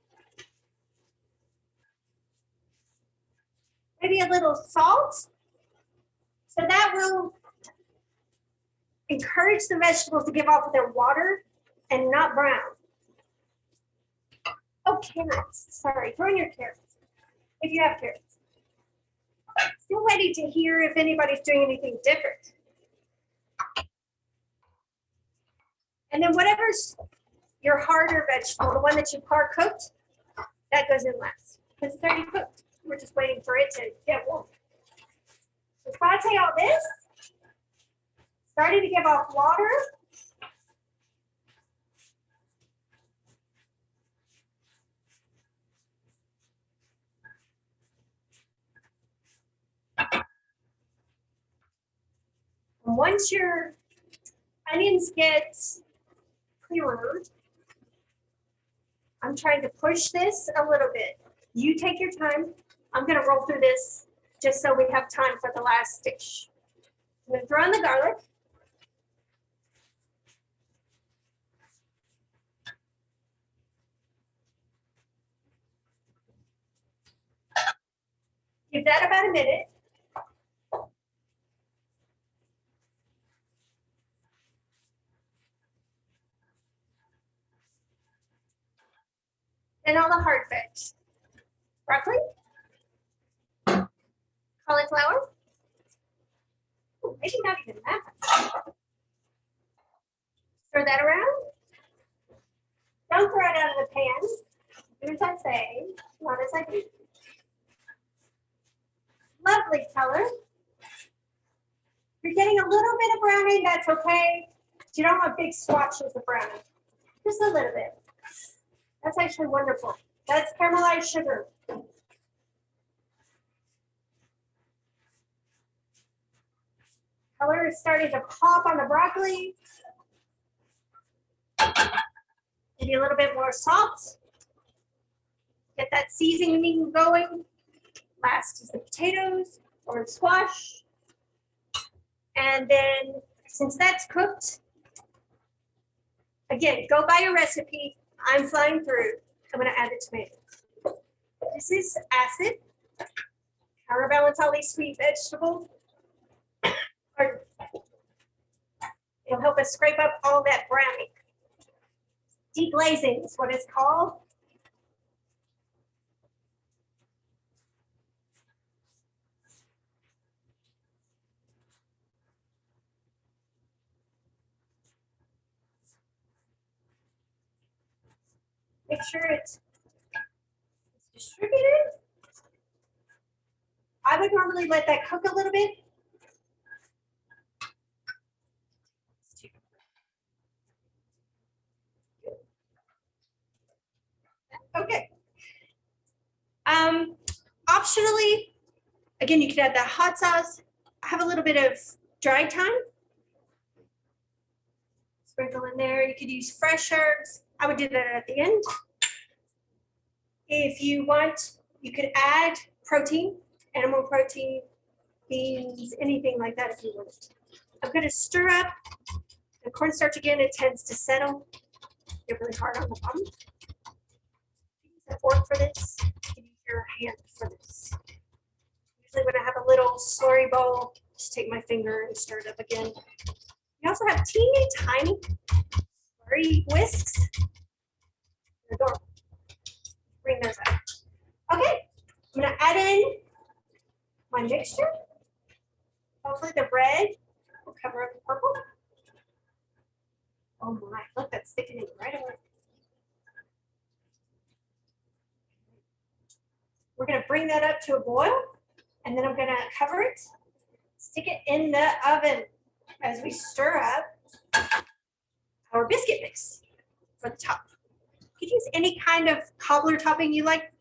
Speaker 2: Maybe a little salt. So that will encourage the vegetables to give off their water and not brown. Oh, carrots. Sorry, throw in your carrots if you have carrots. Still waiting to hear if anybody's doing anything different. And then whatever's your harder vegetable, the one that you par cooked, that goes in last because it's already cooked. We're just waiting for it to get warm. So saute all this, starting to give off water. And once your onions get clearer, I'm trying to push this a little bit. You take your time. I'm going to roll through this just so we have time for the last dish. I'm going to throw in the garlic. Give that about a minute. And all the hard veg. Broccoli. Cauliflower. Ooh, maybe not even that much. Stir that around. Don't throw it out of the pan. Do as I say, not as I do. Lovely color. If you're getting a little bit of browning, that's okay. You don't want big swatches of browning. Just a little bit. That's actually wonderful. That's caramelized sugar. Color is starting to pop on the broccoli. Maybe a little bit more salt. Get that seasoning going. Last is the potatoes or squash. And then since that's cooked, again, go by your recipe. I'm flying through. I'm going to add the tomatoes. This is acid. Counterbalance all these sweet vegetables. It'll help us scrape up all that browning. Deglazing is what it's called. Make sure it's distributed. I would normally let that cook a little bit. Okay. Optionally, again, you could add that hot sauce. I have a little bit of dry thyme. Sprinkle in there. You could use fresh herbs. I would do that at the end. If you want, you could add protein, animal protein, beans, anything like that if you want. I'm going to stir up the cornstarch again. It tends to settle. Get really hard on the bottom. Use a fork for this. You can use your hand for this. Usually when I have a little slurry bowl, just take my finger and stir it up again. We also have teeny tiny slurry whisks. Bring those out. Okay, I'm gonna add in my mixture. Hopefully the red will cover up the purple. Oh my, look, that's thickening right away. We're gonna bring that up to a boil, and then I'm gonna cover it, stick it in the oven as we stir up our biscuit mix for the top. You can use any kind of cobbler topping you like.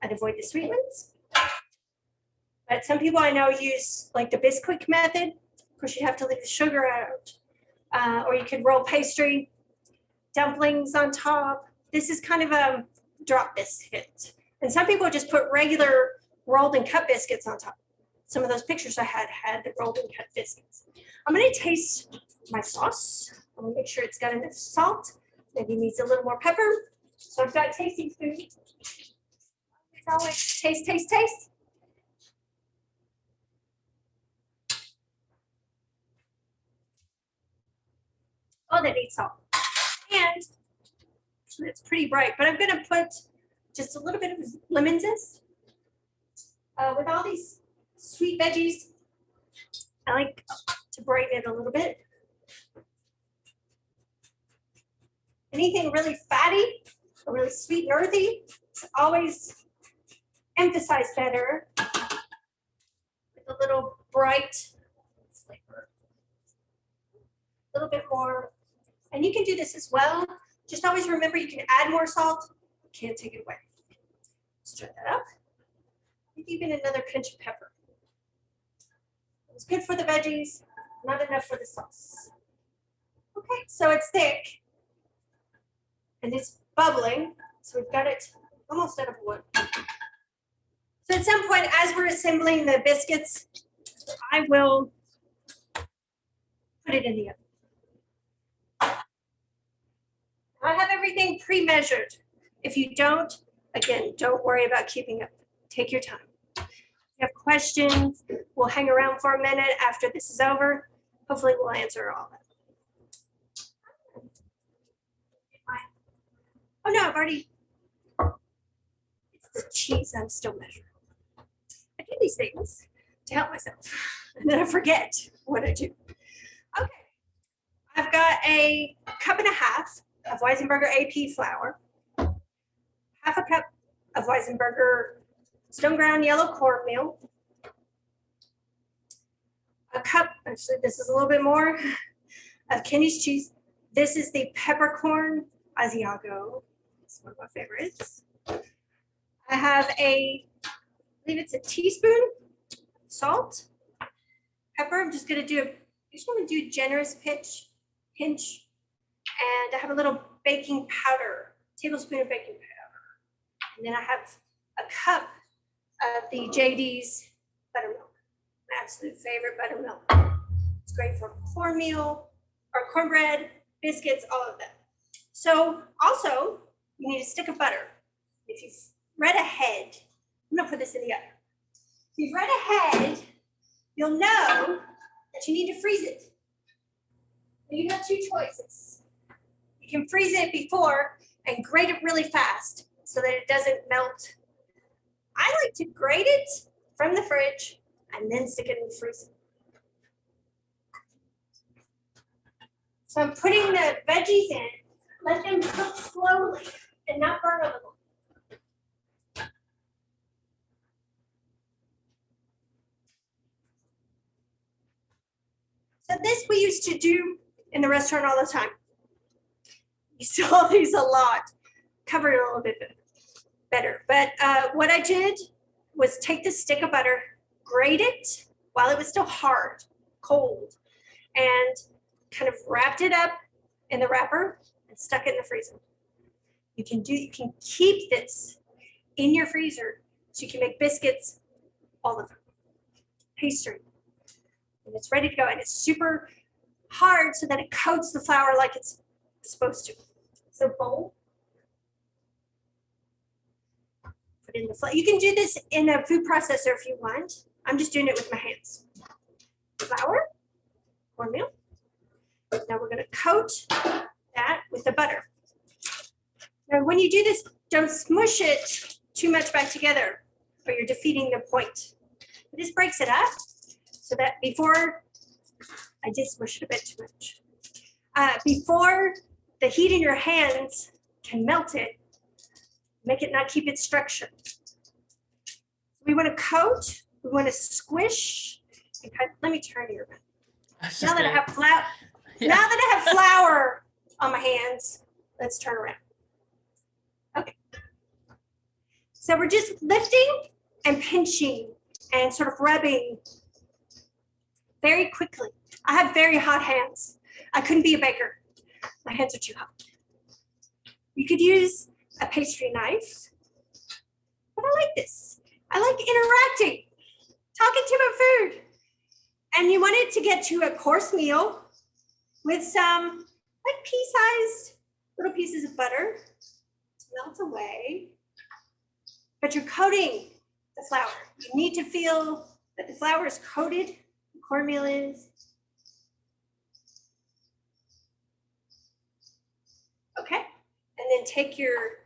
Speaker 2: I'd avoid the sweet ones. But some people I know use like the Bisquick method. Of course, you have to leave the sugar out. Or you could roll pastry, dumplings on top. This is kind of a drop biscuit. And some people just put regular rolled and cut biscuits on top. Some of those pictures I had the rolled and cut biscuits. I'm going to taste my sauce. I'm going to make sure it's got enough salt. Maybe needs a little more pepper. So I've got tasting spoon. It's always taste, taste, taste. Oh, that needs salt. And It's pretty bright, but I'm gonna put just a little bit of lemon zest. With all these sweet veggies, I like to brighten it a little bit. Anything really fatty or really sweet and earthy, it's always emphasized better with a little bright flavor. A little bit more. And you can do this as well. Just always remember you can add more salt, you can't take it away. Stir that up. Maybe even another pinch of pepper. It's good for the veggies, not enough for the sauce. Okay, so it's thick and it's bubbling. So we've got it almost out of wood. So at some point, as we're assembling the biscuits, I will put it in the oven. I have everything pre-measured. If you don't, again, don't worry about keeping up. Take your time. If you have questions, we'll hang around for a minute after this is over. Hopefully we'll answer all of them. Oh no, I've already, it's the cheese I'm still measuring. I do these things to help myself, and then I forget what I do. Okay, I've got a cup and a half of Weisenberger AP flour, half a cup of Weisenberger stone ground yellow cornmeal, a cup, actually this is a little bit more, of Kenny's cheese. This is the peppercorn Asiago. It's one of my favorites. I have I believe it's a teaspoon salt, pepper. I'm just gonna do I just want to do a generous pinch, and I have a little baking powder, tablespoon of baking powder, and then I have a cup of the JD's buttermilk, my absolute favorite buttermilk. It's great for cornmeal or cornbread, biscuits, all of that. So also, you need a stick of butter. If you've read ahead, I'm gonna put this in the oven. If you've read ahead, you'll know that you need to freeze it. You have two choices. You can freeze it before and grate it really fast so that it doesn't melt. I like to grate it from the fridge and then stick it in the freezer. So I'm putting the veggies in, let them cook slowly and not burn on them. So this we used to do in the restaurant all the time. You saw these a lot, covered it a little bit better. But what I did was take the stick of butter, grate it while it was still hard, cold, and kind of wrapped it up in the wrapper and stuck it in the freezer. You can keep this in your freezer so you can make biscuits, all of them, pastry, and it's ready to go. And it's super hard so that it coats the flour like it's supposed to. So bowl, put in the flour. You can do this in a food processor if you want. I'm just doing it with my hands. Flour, cornmeal. Now we're going to coat that with the butter. Now when you do this, don't smush it too much back together or you're defeating the point. This breaks it up so that before, I did smush it a bit too much. Before the heat in your hands can melt it, make it not keep its structure. We want to coat, we want to squish, and cut. Let me turn here. Now that I have flour, now that I have flour on my hands, let's turn around. Okay. So we're just lifting and pinching and sort of rubbing very quickly. I have very hot hands. I couldn't be a baker. My hands are too hot. You could use a pastry knife, but I like this. I like interacting, talking to my food. And you want it to get to a course meal with some like pea-sized little pieces of butter to melt away. But you're coating the flour. You need to feel that the flour is coated, the cornmeal is. Okay, And then take your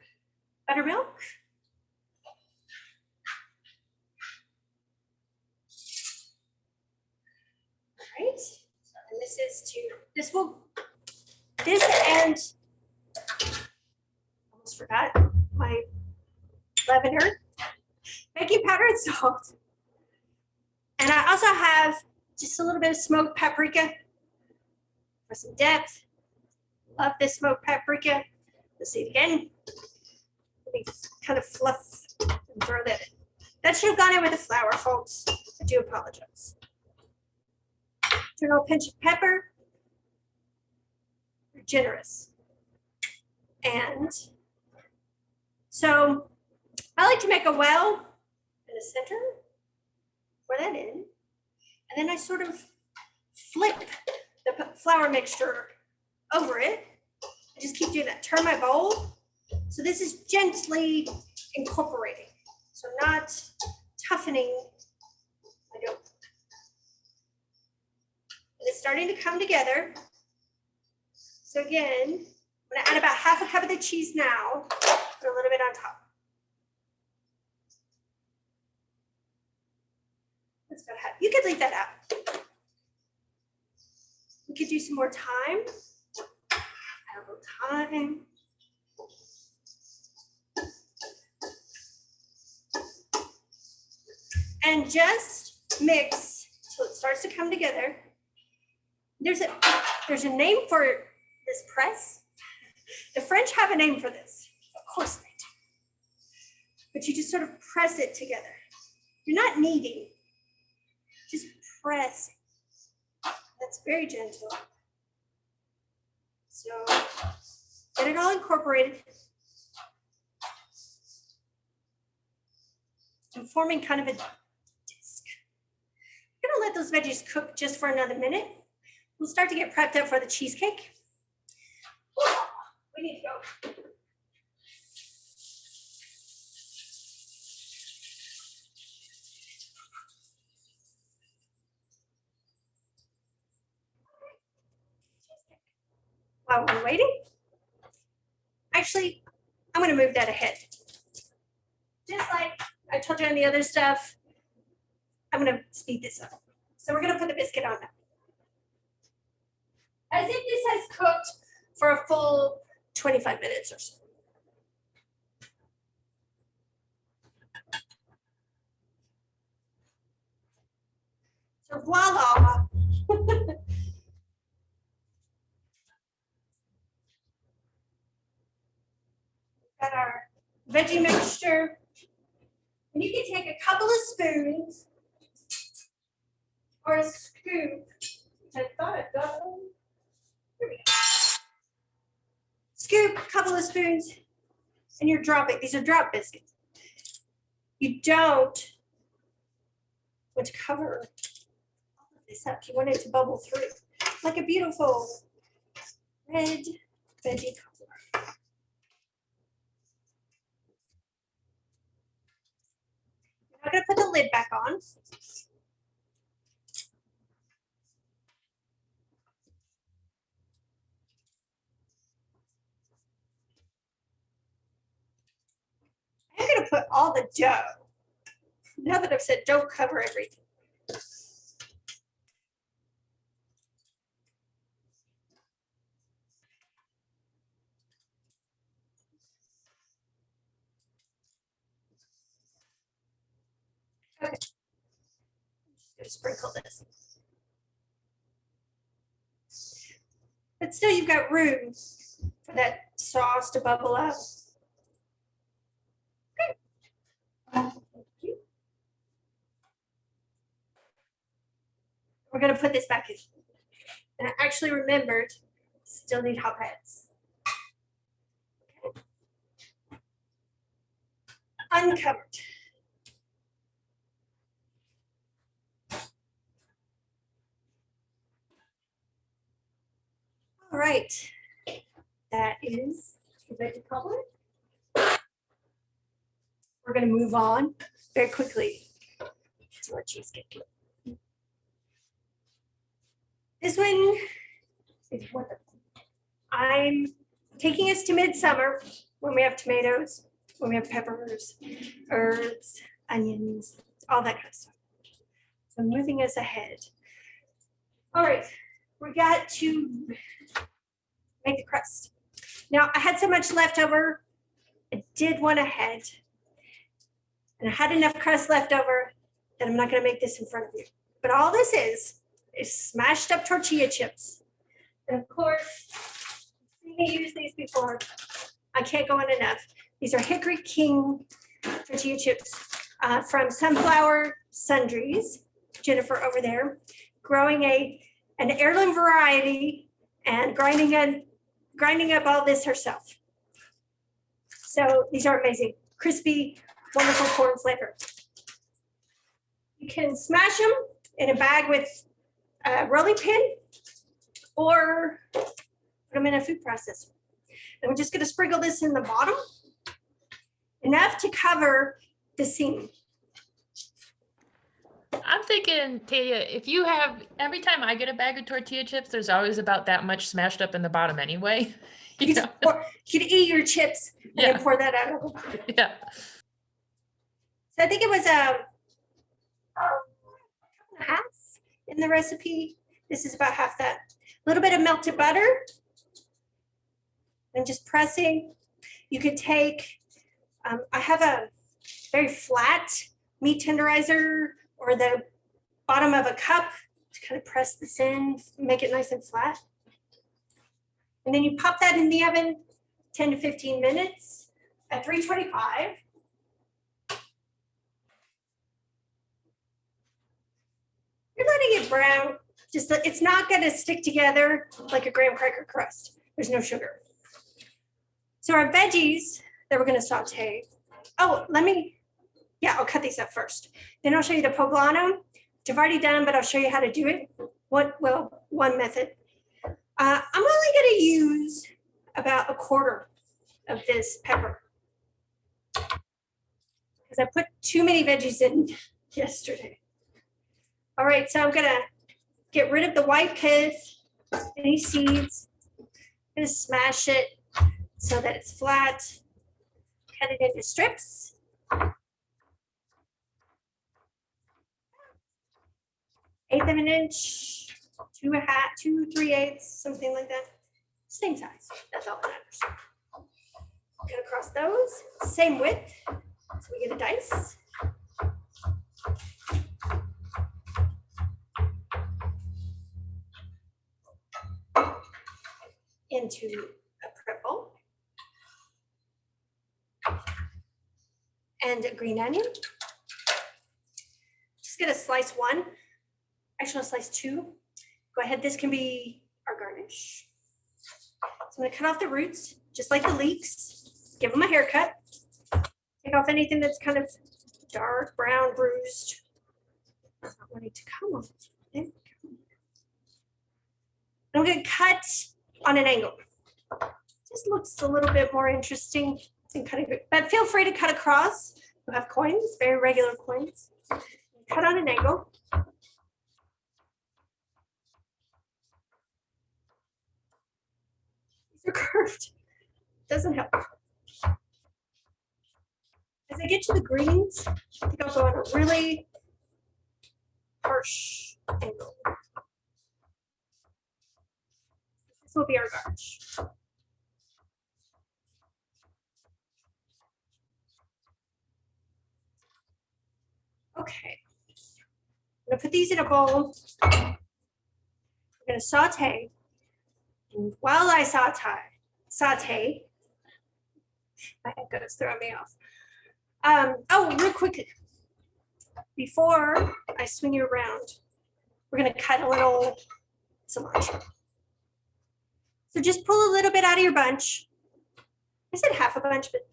Speaker 2: buttermilk. All right. And this and almost forgot my lavender, baking powder and salt. And I also have just a little bit of smoked paprika for some depth. Love this smoked paprika. Let's see it again. Let me kind of fluff and throw that in. That should have gone in with the flour, folks. I do apologize. Do a little pinch of pepper. We're generous. And so I like to make a well in the center. Pour that in. And then I sort of flip the flour mixture over it. I just keep doing that. Turn my bowl. So this is gently incorporating. So not toughening my dough. And it's starting to come together. So again, I'm gonna add about half a cup of the cheese now, put a little bit on top. Let's go ahead. You could leave that out. We could do some more time. Add a little time. And just mix till it starts to come together. There's a name for this press. The French have a name for this. Of course they do. But you just sort of press it together. You're not kneading. Just press. That's very gentle. So get it all incorporated. I'm forming kind of a disc. I'm gonna let those veggies cook just for another minute. We'll start to get prepped up for the cheesecake. We need to go. While we're waiting, actually, I'm gonna move that ahead. Just like I told you on the other stuff, I'm gonna speed this up. So we're gonna put the biscuit on now. As if this has cooked for a full 25 minutes or so. So voila. Got our veggie mixture. And you can take a couple of spoons or a scoop. I thought I'd got one. Here we go. Scoop a couple of spoons and you're dropping. These are drop biscuits. You don't want to cover all of this up. You want it to bubble through like a beautiful red veggie color. I'm going to put the lid back on. I'm going to put all the dough. Now that I've said don't cover everything. Okay. I'm just going to sprinkle this. But still, you've got room for that sauce to bubble up. Okay. Thank you. We're going to put this back in. And I actually remembered, still need hot pads. Okay. Uncovered. All right, that is the veggie color. We're going to move on very quickly to our cheesecake. This one is wonderful. I'm taking us to midsummer when we have tomatoes, when we have peppers, herbs, onions, all that kind of stuff. So moving us ahead. All right, we got to make the crust. Now I had so much left over, I did one ahead. And I had enough crust left over that I'm not gonna make this in front of you. But all this is smashed up tortilla chips. And of course, you've seen me use these before. I can't go on enough. These are Hickory King tortilla chips from Sunflower Sundries. Jennifer over there, growing an heirloom variety and grinding up all this herself. So these are amazing, crispy, wonderful corn flavor. You can smash them in a bag with a rolling pin or put them in a food processor. And we're just gonna sprinkle this in the bottom, enough to cover the seam.
Speaker 1: I'm thinking, Tanya, if you have, every time I get a bag of tortilla chips, there's always about that much smashed up in the bottom anyway.
Speaker 2: You could eat your chips and then pour that out over.
Speaker 1: Yeah.
Speaker 2: So I think it was a cup and a half in the recipe. This is about half that. A little bit of melted butter and just pressing. You could take, I have a very flat meat tenderizer or the bottom of a cup to kind of press this in, make it nice and flat. And then you pop that in the oven 10 to 15 minutes at 325. You're letting it brown. Just it's not going to stick together like a graham cracker crust. There's no sugar. So our veggies that we're going to saute. Oh, I'll cut these up first. Then I'll show you the poblano, which I've already done, but I'll show you how to do it. One method. I'm only going to use about a quarter of this pepper because I put too many veggies in yesterday. All right, so I'm gonna get rid of the white pith, any seeds. I'm gonna smash it so that it's flat. Cut it into strips. Eighth of an inch, 2 3/8, something like that. Same size, that's all that matters. Cut across those, same width, so we get a dice. Into a purple and a green onion. Just gonna slice one. Actually, I'll slice two. Go ahead, this can be our garnish. So I'm gonna cut off the roots, just like the leeks. Give them a haircut. Take off anything that's kind of dark, brown, bruised. It's not wanting to come off. There we go. I'm gonna cut on an angle. Just looks a little bit more interesting than cutting, but feel free to cut across. You have coins, very regular coins. Cut on an angle. These are curved. Doesn't help. As I get to the greens, I think I'll go on a really harsh angle. This will be our garnish. Okay, I'm gonna put these in a bowl. I'm gonna saute, and while I saute, my echoes throw me off. Oh, real quick, before I swing you around, we're gonna cut a little cilantro. So just pull a little bit out of your bunch. I said half a bunch, but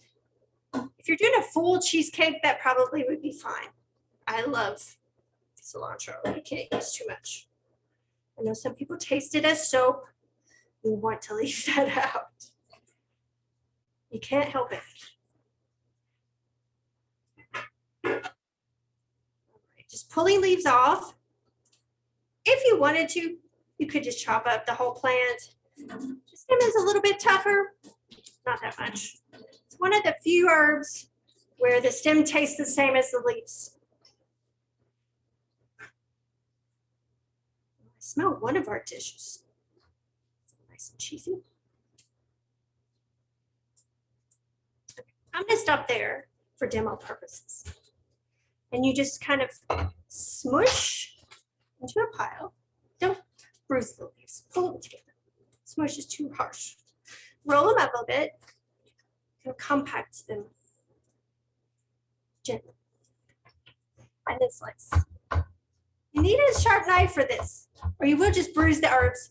Speaker 2: if you're doing a full cheesecake, that probably would be fine. I love cilantro. You can't use too much. I know some people taste it as soap. We want to leave that out. You can't help it. All right, just pulling leaves off. If you wanted to, you could just chop up the whole plant. Just Stem is a little bit tougher, not that much. It's one of the few herbs where the stem tastes the same as the leaves. I smell one of our dishes. Nice and cheesy. I'm gonna stop there for demo purposes. And you just kind of smush into a pile. Don't bruise the leaves, pull them together. Smush is too harsh. Roll them up a bit and compact them gently. And then slice. You need a sharp knife for this, or you will just bruise the herbs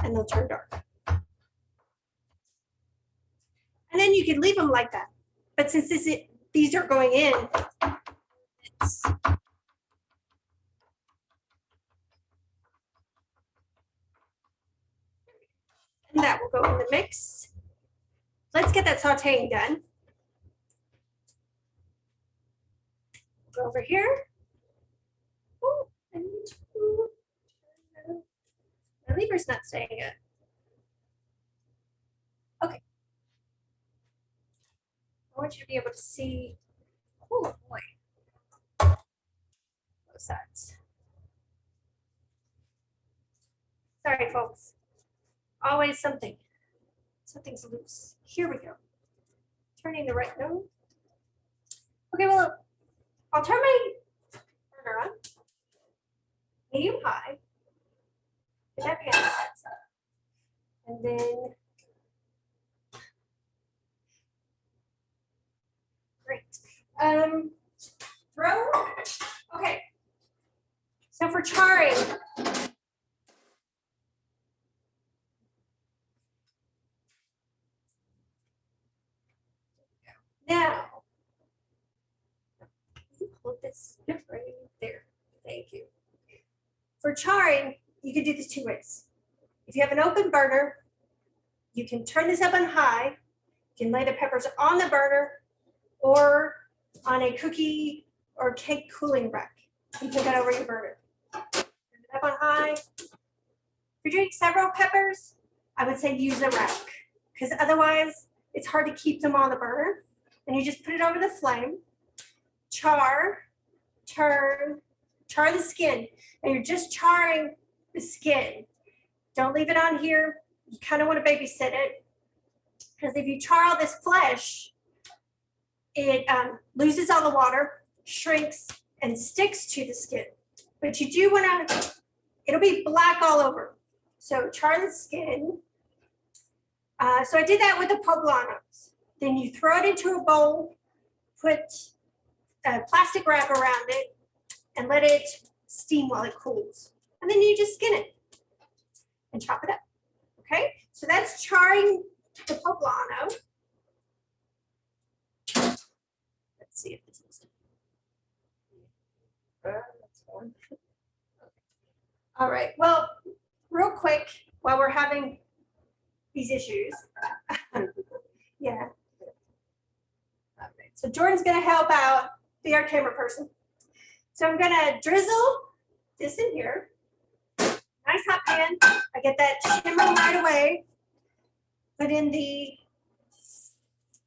Speaker 2: and they'll turn dark. And then you can leave them like that. But since these are going in, and that will go in the mix. Let's get that sauteing done. Go over here. Oh, I need to. My lever's not staying in. Okay. I want you to be able to see. Oh boy. Both sides. Sorry, folks. Always something. Something's loose. Here we go. Turning the right node. Okay, well, I'll turn my burner on. Medium high. Get that pan hot. And then, great. Throw. Okay. So for charring, now, hold this right there. Thank you. For charring, you can do this two ways. If you have an open burner, you can turn this up on high. You can lay the peppers on the burner or on a cookie or cake cooling rack. You put that over your burner. Turn it up on high. If you're doing several peppers, I would say use a rack because otherwise it's hard to keep them on the burner. And you just put it over the flame, char, turn, char the skin. And you're just charring the skin. Don't leave it on here. You kind of want to babysit it because if you char all this flesh, it loses all the water, shrinks, and sticks to the skin. But you do want to, it'll be black all over. So char the skin. So I did that with the poblanos. Then you throw it into a bowl, put a plastic wrap around it, and let it steam while it cools. And then you just skin it and chop it up. Okay, so that's charring the poblano. Let's see if this is. All right, well, real quick, while we're having these issues. Yeah. All right, so Jordan's gonna help out, be our camera person. So I'm gonna drizzle this in here. Nice hot pan. I get that shimmer right away. Put in the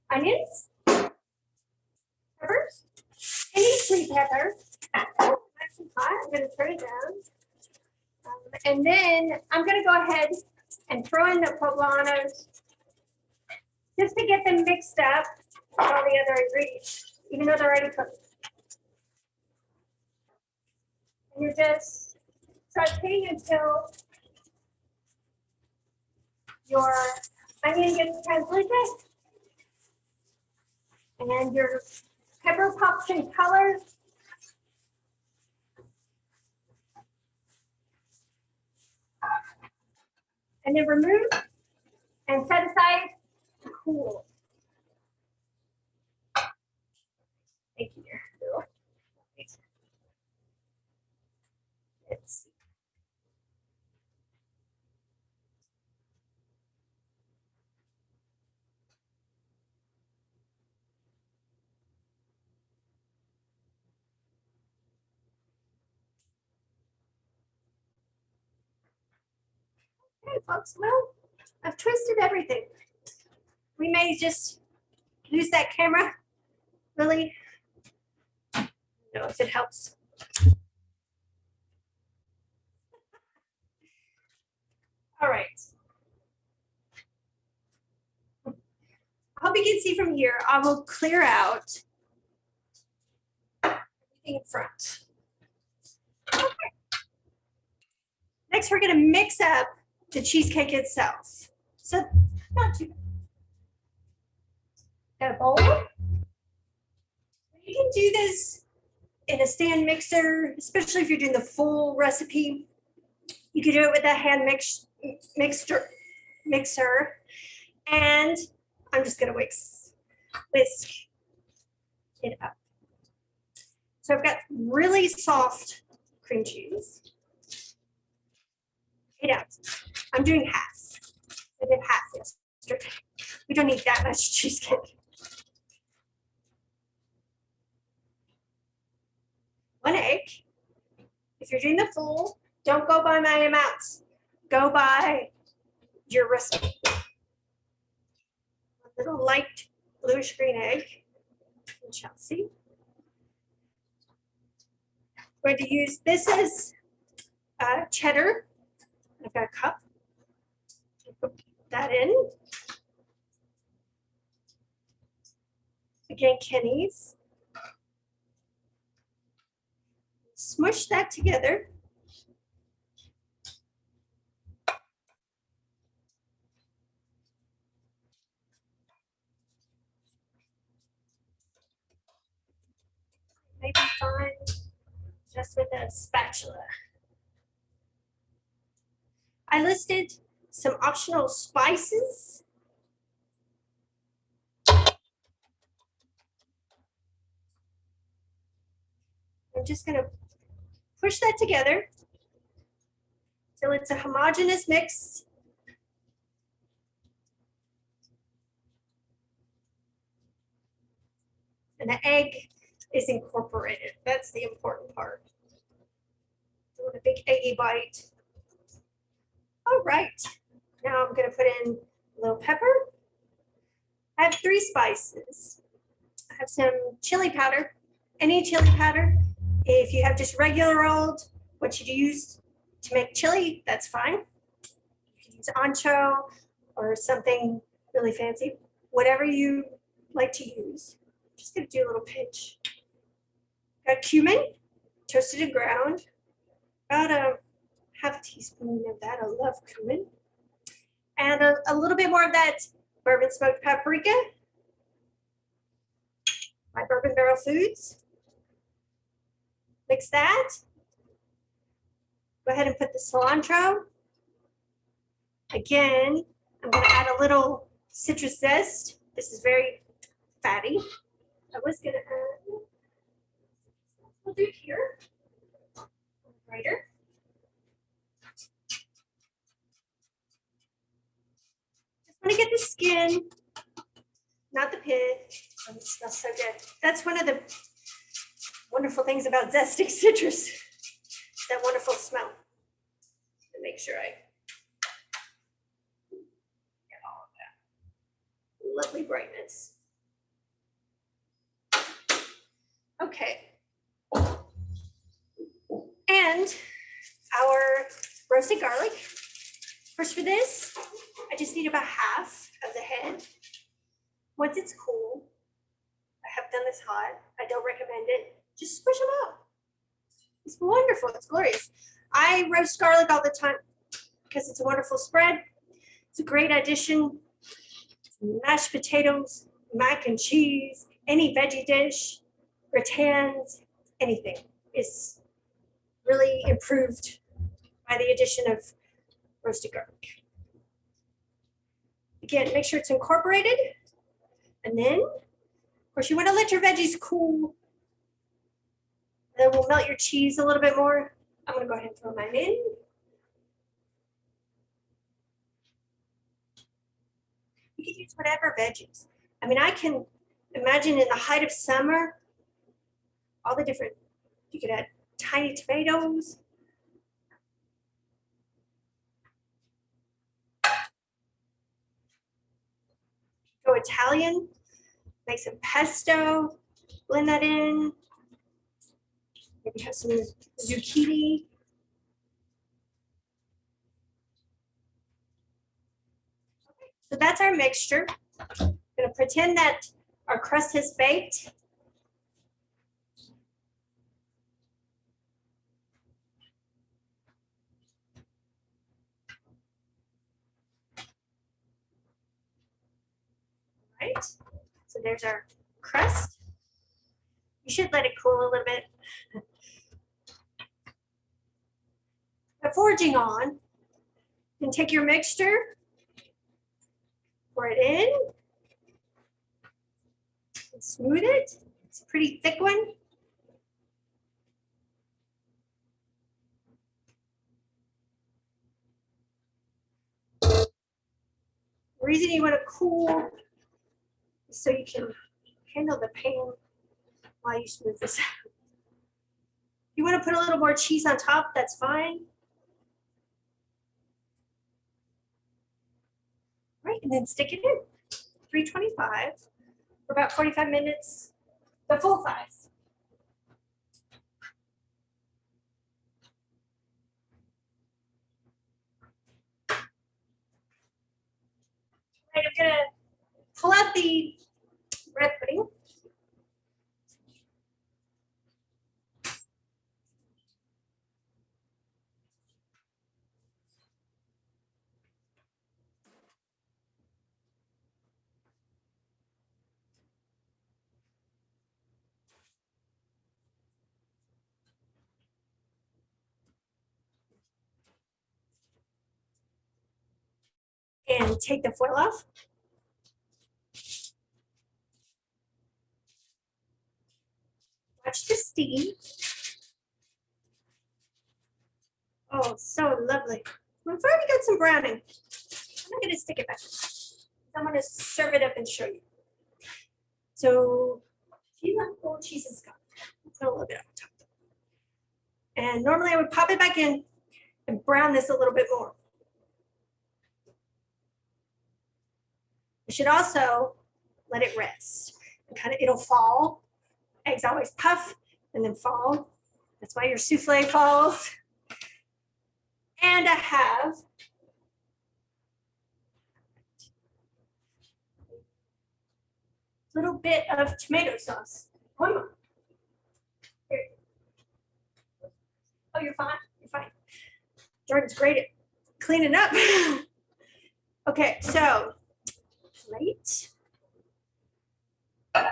Speaker 2: onions, peppers, any sweet pepper. Oh, nice and hot. I'm going to turn it down. And then I'm going to go ahead and throw in the poblanos just to get them mixed up with all the other ingredients, even though they're already cooked. And you're just sauteing until your onion gets translucent and your pepper pops in color. And then remove and set aside to cool. Thank you, dear. Let's see. Okay, folks, well, I've twisted everything. We may just use that camera. Really? No, if it helps. All right. I hope you can see from here. I will clear out everything in front. Okay. Next, we're going to mix up the cheesecake itself. So, not too bad. Got a bowl. You can do this in a stand mixer, especially if you're doing the full recipe. You can do it with a hand mixer. And I'm just gonna whisk it up. So I've got really soft cream cheese. 8 ounces. I'm doing half. I did half yesterday. We don't need that much cheesecake. 1 egg. If you're doing the full, don't go by my amounts. Go by your recipe. A little light bluish green egg from Chelsea. I'm going to use, this is cheddar. I've got a cup. Put that in. Again, Kenny's. Smush that together. Maybe fine just with a spatula. I listed some optional spices. I'm just going to push that together till it's a homogeneous mix. And the egg is incorporated. That's the important part. Doing a big eggy bite. All right. Now I'm going to put in a little pepper. I have 3 spices. I have some chili powder, any chili powder. If you have just regular old, what you use to make chili, that's fine. You can use ancho or something really fancy, whatever you like to use. I'm just going to do a little pinch. Got cumin, toasted and ground. About a half a teaspoon of that. I love cumin. And a little bit more of that bourbon smoked paprika. My Bourbon Barrel Foods. Mix that. Go ahead and put the cilantro. Again, I'm going to add a little citrus zest. This is very fatty. I was going to add, we'll do it here. Brighter. Just want to get the skin, not the pit. Oh, it smells so good. That's one of the wonderful things about zesting citrus, that wonderful smell. To make sure I get all of that lovely brightness. Okay. And our roasted garlic. First for this, I just need about half of the head. Once it's cool, I have done this hot. I don't recommend it. Just squish them out. It's wonderful. It's glorious. I roast garlic all the time because it's a wonderful spread. It's a great addition to mashed potatoes, mac and cheese, any veggie dish, gratins, anything is really improved by the addition of roasted garlic. Again, make sure it's incorporated. And then, of course, you want to let your veggies cool. Then we'll melt your cheese a little bit more. I'm going to go ahead and throw mine in. You can use whatever veggies. I mean, I can imagine in the height of summer, all the different, you could add tiny tomatoes. Italian. Make some pesto, blend that in. Maybe have some zucchini. So that's our mixture. I'm gonna pretend that our crust has baked. Right, so there's our crust. You should let it cool a little bit. But foraging on, you can take your mixture, pour it in, and smooth it. It's a pretty thick one. The reason you want to cool is so you can handle the pain while you smooth this out. If you want to put a little more cheese on top, that's fine. Right, and then stick it in. 325 for about 45 minutes, the full size. Right, I'm gonna pull out the bread pudding. And take the foil off. Watch the steam. Oh, so lovely. We've already got some browning. I'm gonna stick it back. I'm gonna serve it up and show you. So cheese on full cheese is gone. Put a little bit on top. And normally I would pop it back in and brown this a little bit more. You should also let it rest. And kind of, it'll fall. Eggs always puff and then fall. That's why your souffle falls. And I have a little bit of tomato sauce. One more. Here. Oh, you're fine. You're fine. Jordan's great at cleaning up. Okay, so plate. Hope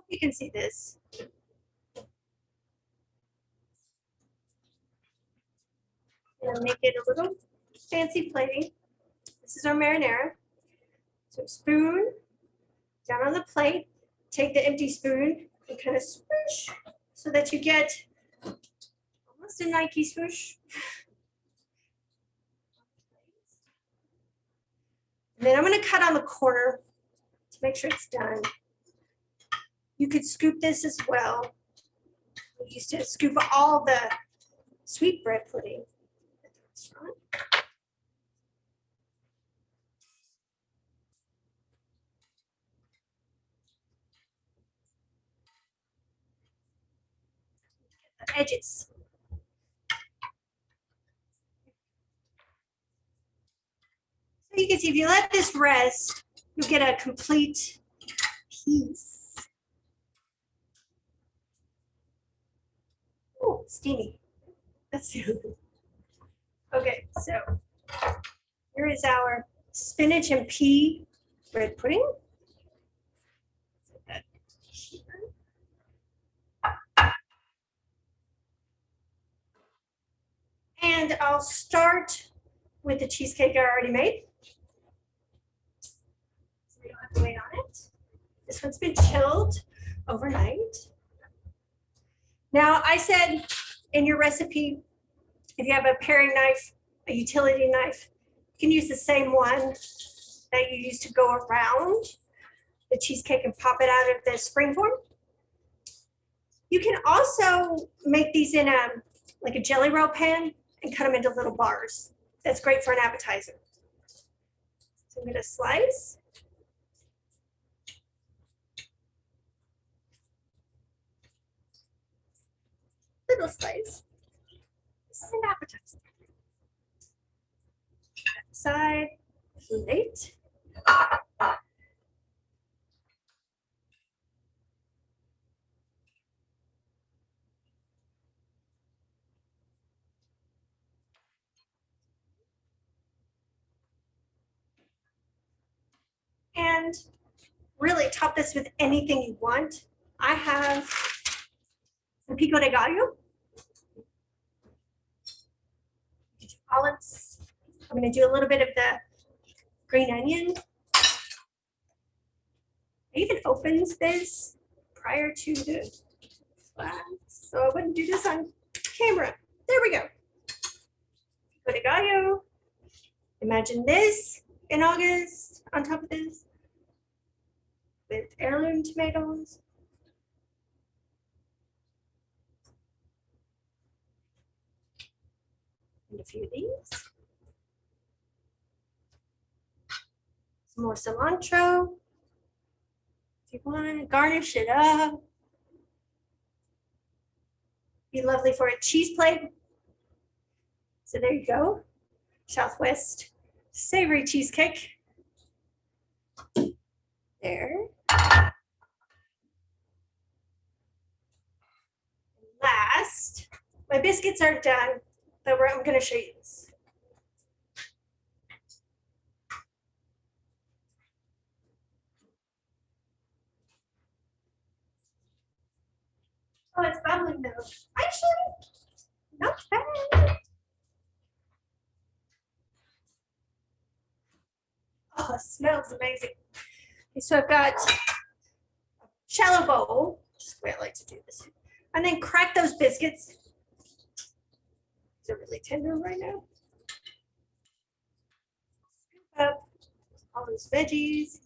Speaker 2: you can see this. And make it a little fancy plating. This is our marinara. So spoon down on the plate. Take the empty spoon and kind of swoosh so that you get almost a Nike swoosh. And then I'm going to cut on the corner to make sure it's done. You could scoop this as well. We used to scoop all the sweet bread pudding at the restaurant. Get the edges. So you can see if you let this rest, you'll get a complete piece. Oh, steamy. That's okay. So here is our spinach and pea bread pudding. And I'll start with the cheesecake I already made. So we don't have to wait on it. This one's been chilled overnight. Now, I said in your recipe, if you have a paring knife, a utility knife, you can use the same one that you use to go around the cheesecake and pop it out of the spring form. You can also make these in like a jelly roll pan and cut them into little bars. That's great for an appetizer. So I'm gonna slice. Little slice. This is an appetizer. Side, plate. And really top this with anything you want. I have some pico de gallo, olives. I'm going to do a little bit of the green onion. I even opened this prior to the class, so I wouldn't do this on camera. There we go. Pico de gallo. Imagine this in August on top of this with heirloom tomatoes. And a few of these. Some more cilantro. If you want to garnish it up. Be lovely for a cheese plate. So there you go. Southwest savory cheesecake. There. Last, my biscuits are done, but I'm going to show you this. Oh, it's bubbling though. Actually, not bad. Oh, it smells amazing. Okay, so I've got a shallow bowl, just the way I like to do this. And then crack those biscuits. They're really tender right now. Scoop up all those veggies.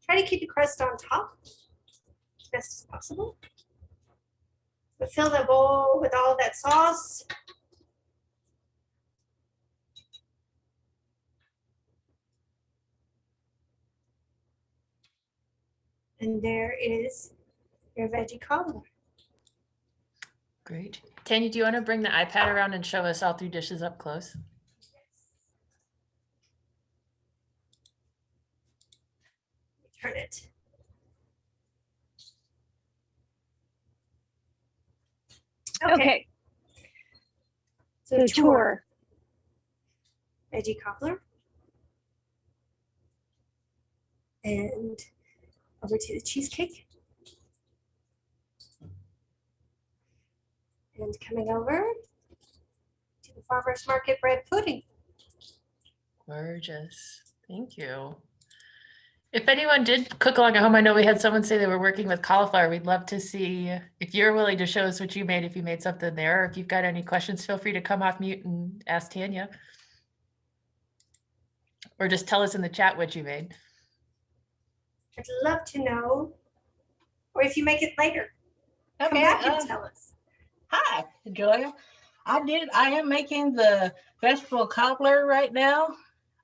Speaker 2: Try to keep the crust on top as best as possible. But fill the bowl with all that sauce. And there is your veggie cobbler.
Speaker 1: Great. Tanya, do you want to bring the iPad around and show us all 3 dishes up close?
Speaker 2: Turn it.
Speaker 3: Okay.
Speaker 2: So
Speaker 3: tour.
Speaker 2: Veggie cobbler. And over to the cheesecake. And coming over to the farmer's market bread pudding.
Speaker 1: Gorgeous. Thank you. If anyone did cook along at home, I know we had someone say they were working with cauliflower. We'd love to see if you're willing to show us what you made, if you made something there, or if you've got any questions, feel free to come off mute and ask Tanya. Or just tell us in the chat what you made.
Speaker 2: I'd love to know. Or if you make it later, come
Speaker 3: Okay.
Speaker 2: back and tell us.
Speaker 3: Hi, Julia. I am making the vegetable cobbler right now.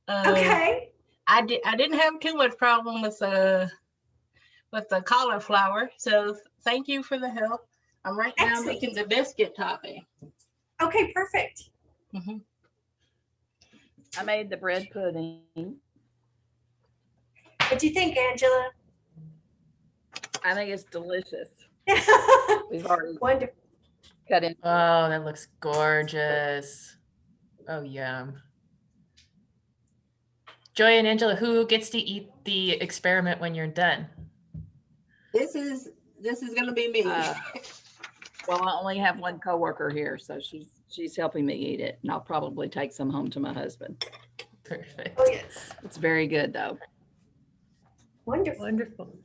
Speaker 2: Okay.
Speaker 3: I didn't have too much problem with the cauliflower, so thank you for the help. I'm right now
Speaker 2: Excellent.
Speaker 3: making the biscuit topping.
Speaker 2: Okay, perfect.
Speaker 3: Mhm.
Speaker 4: I made the bread pudding.
Speaker 2: What do you think, Angela?
Speaker 4: I think it's delicious. We've already
Speaker 2: Wonderful.
Speaker 4: cut in.
Speaker 1: Oh, that looks gorgeous. Oh, yum. Joy and Angela, who gets to eat the experiment when you're done?
Speaker 3: This is gonna be me.
Speaker 4: Well, I only have one coworker here, so she's helping me eat it, and I'll probably take some home to my husband.
Speaker 1: Perfect.
Speaker 2: Oh, yes.
Speaker 4: It's very good, though.
Speaker 2: Wonderful.
Speaker 1: Wonderful.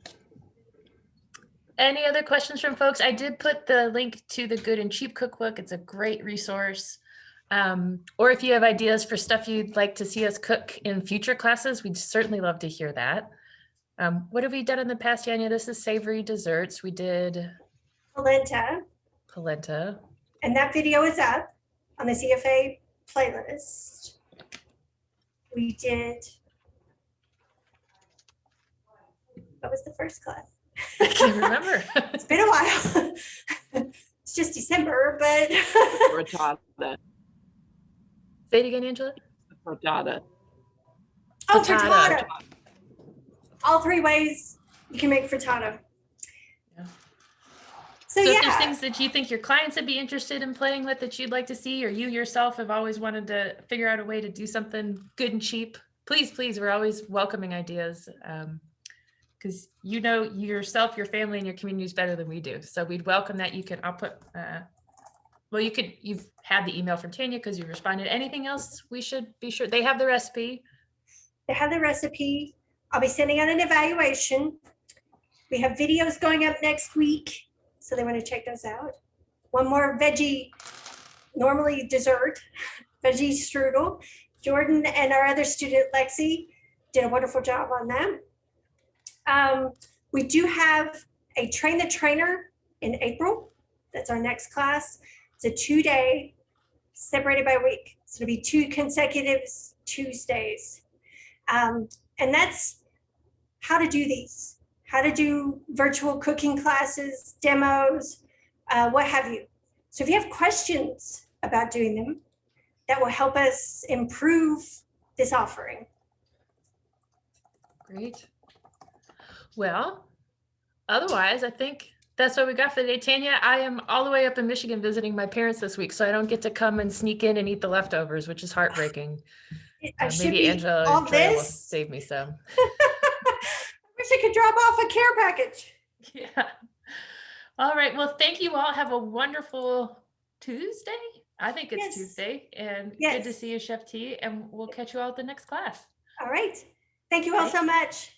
Speaker 1: Any other questions from folks? I did put the link to the Good and Cheap Cookbook. It's a great resource. Or if you have ideas for stuff you'd like to see us cook in future classes, we'd certainly love to hear that. What have we done in the past, Tanya? This is savory desserts. We did
Speaker 2: Polenta.
Speaker 1: polenta.
Speaker 2: And that video is up on the CFA playlist. We did What was the first class?
Speaker 1: I can't remember.
Speaker 2: It's been a while. It's just December, but
Speaker 4: Frittata.
Speaker 1: Say it again, Angela.
Speaker 4: Frittata.
Speaker 2: oh,
Speaker 1: Frittata.
Speaker 2: frittata. All three ways you can make frittata.
Speaker 1: Yeah.
Speaker 2: So,
Speaker 1: So if
Speaker 2: yeah,
Speaker 1: there's things that you think your clients would be interested in playing with that you'd like to see, or you yourself have always wanted to figure out a way to do something good and cheap, please, we're always welcoming ideas. Because you know yourself, your family, and your communities better than we do. So we'd welcome that. I'll put, well, you've had the email from Tanya because you responded. Anything else we should be sure? They have the recipe.
Speaker 2: they have the recipe. I'll be sending out an evaluation. We have videos going up next week, so they want to check those out. One more veggie, normally dessert, veggie strudel. Jordan and our other student, Lexi, did a wonderful job on that. We do have a Train the Trainer in April. That's our next class. It's a 2-day, separated by week. So it'll be 2 consecutive Tuesdays. And that's how to do these, how to do virtual cooking classes, demos, what have you. So if you have questions about doing them, that will help us improve this offering.
Speaker 1: Great. Well, otherwise, I think that's what we got for today. Tanya, I am all the way up in Michigan visiting my parents this week, so I don't get to come and sneak in and eat the leftovers, which is heartbreaking. Maybe Angela
Speaker 2: all
Speaker 1: or Joya will
Speaker 2: this.
Speaker 1: save me some.
Speaker 2: I wish I could drop off a care package.
Speaker 1: Yeah. All right. Well, thank you all. Have a wonderful Tuesday. I think it's
Speaker 2: Yes.
Speaker 1: Tuesday. And
Speaker 2: Yes.
Speaker 1: good to see you, Chef T. And we'll catch you all at the next class.
Speaker 2: All right. Thank you all so much.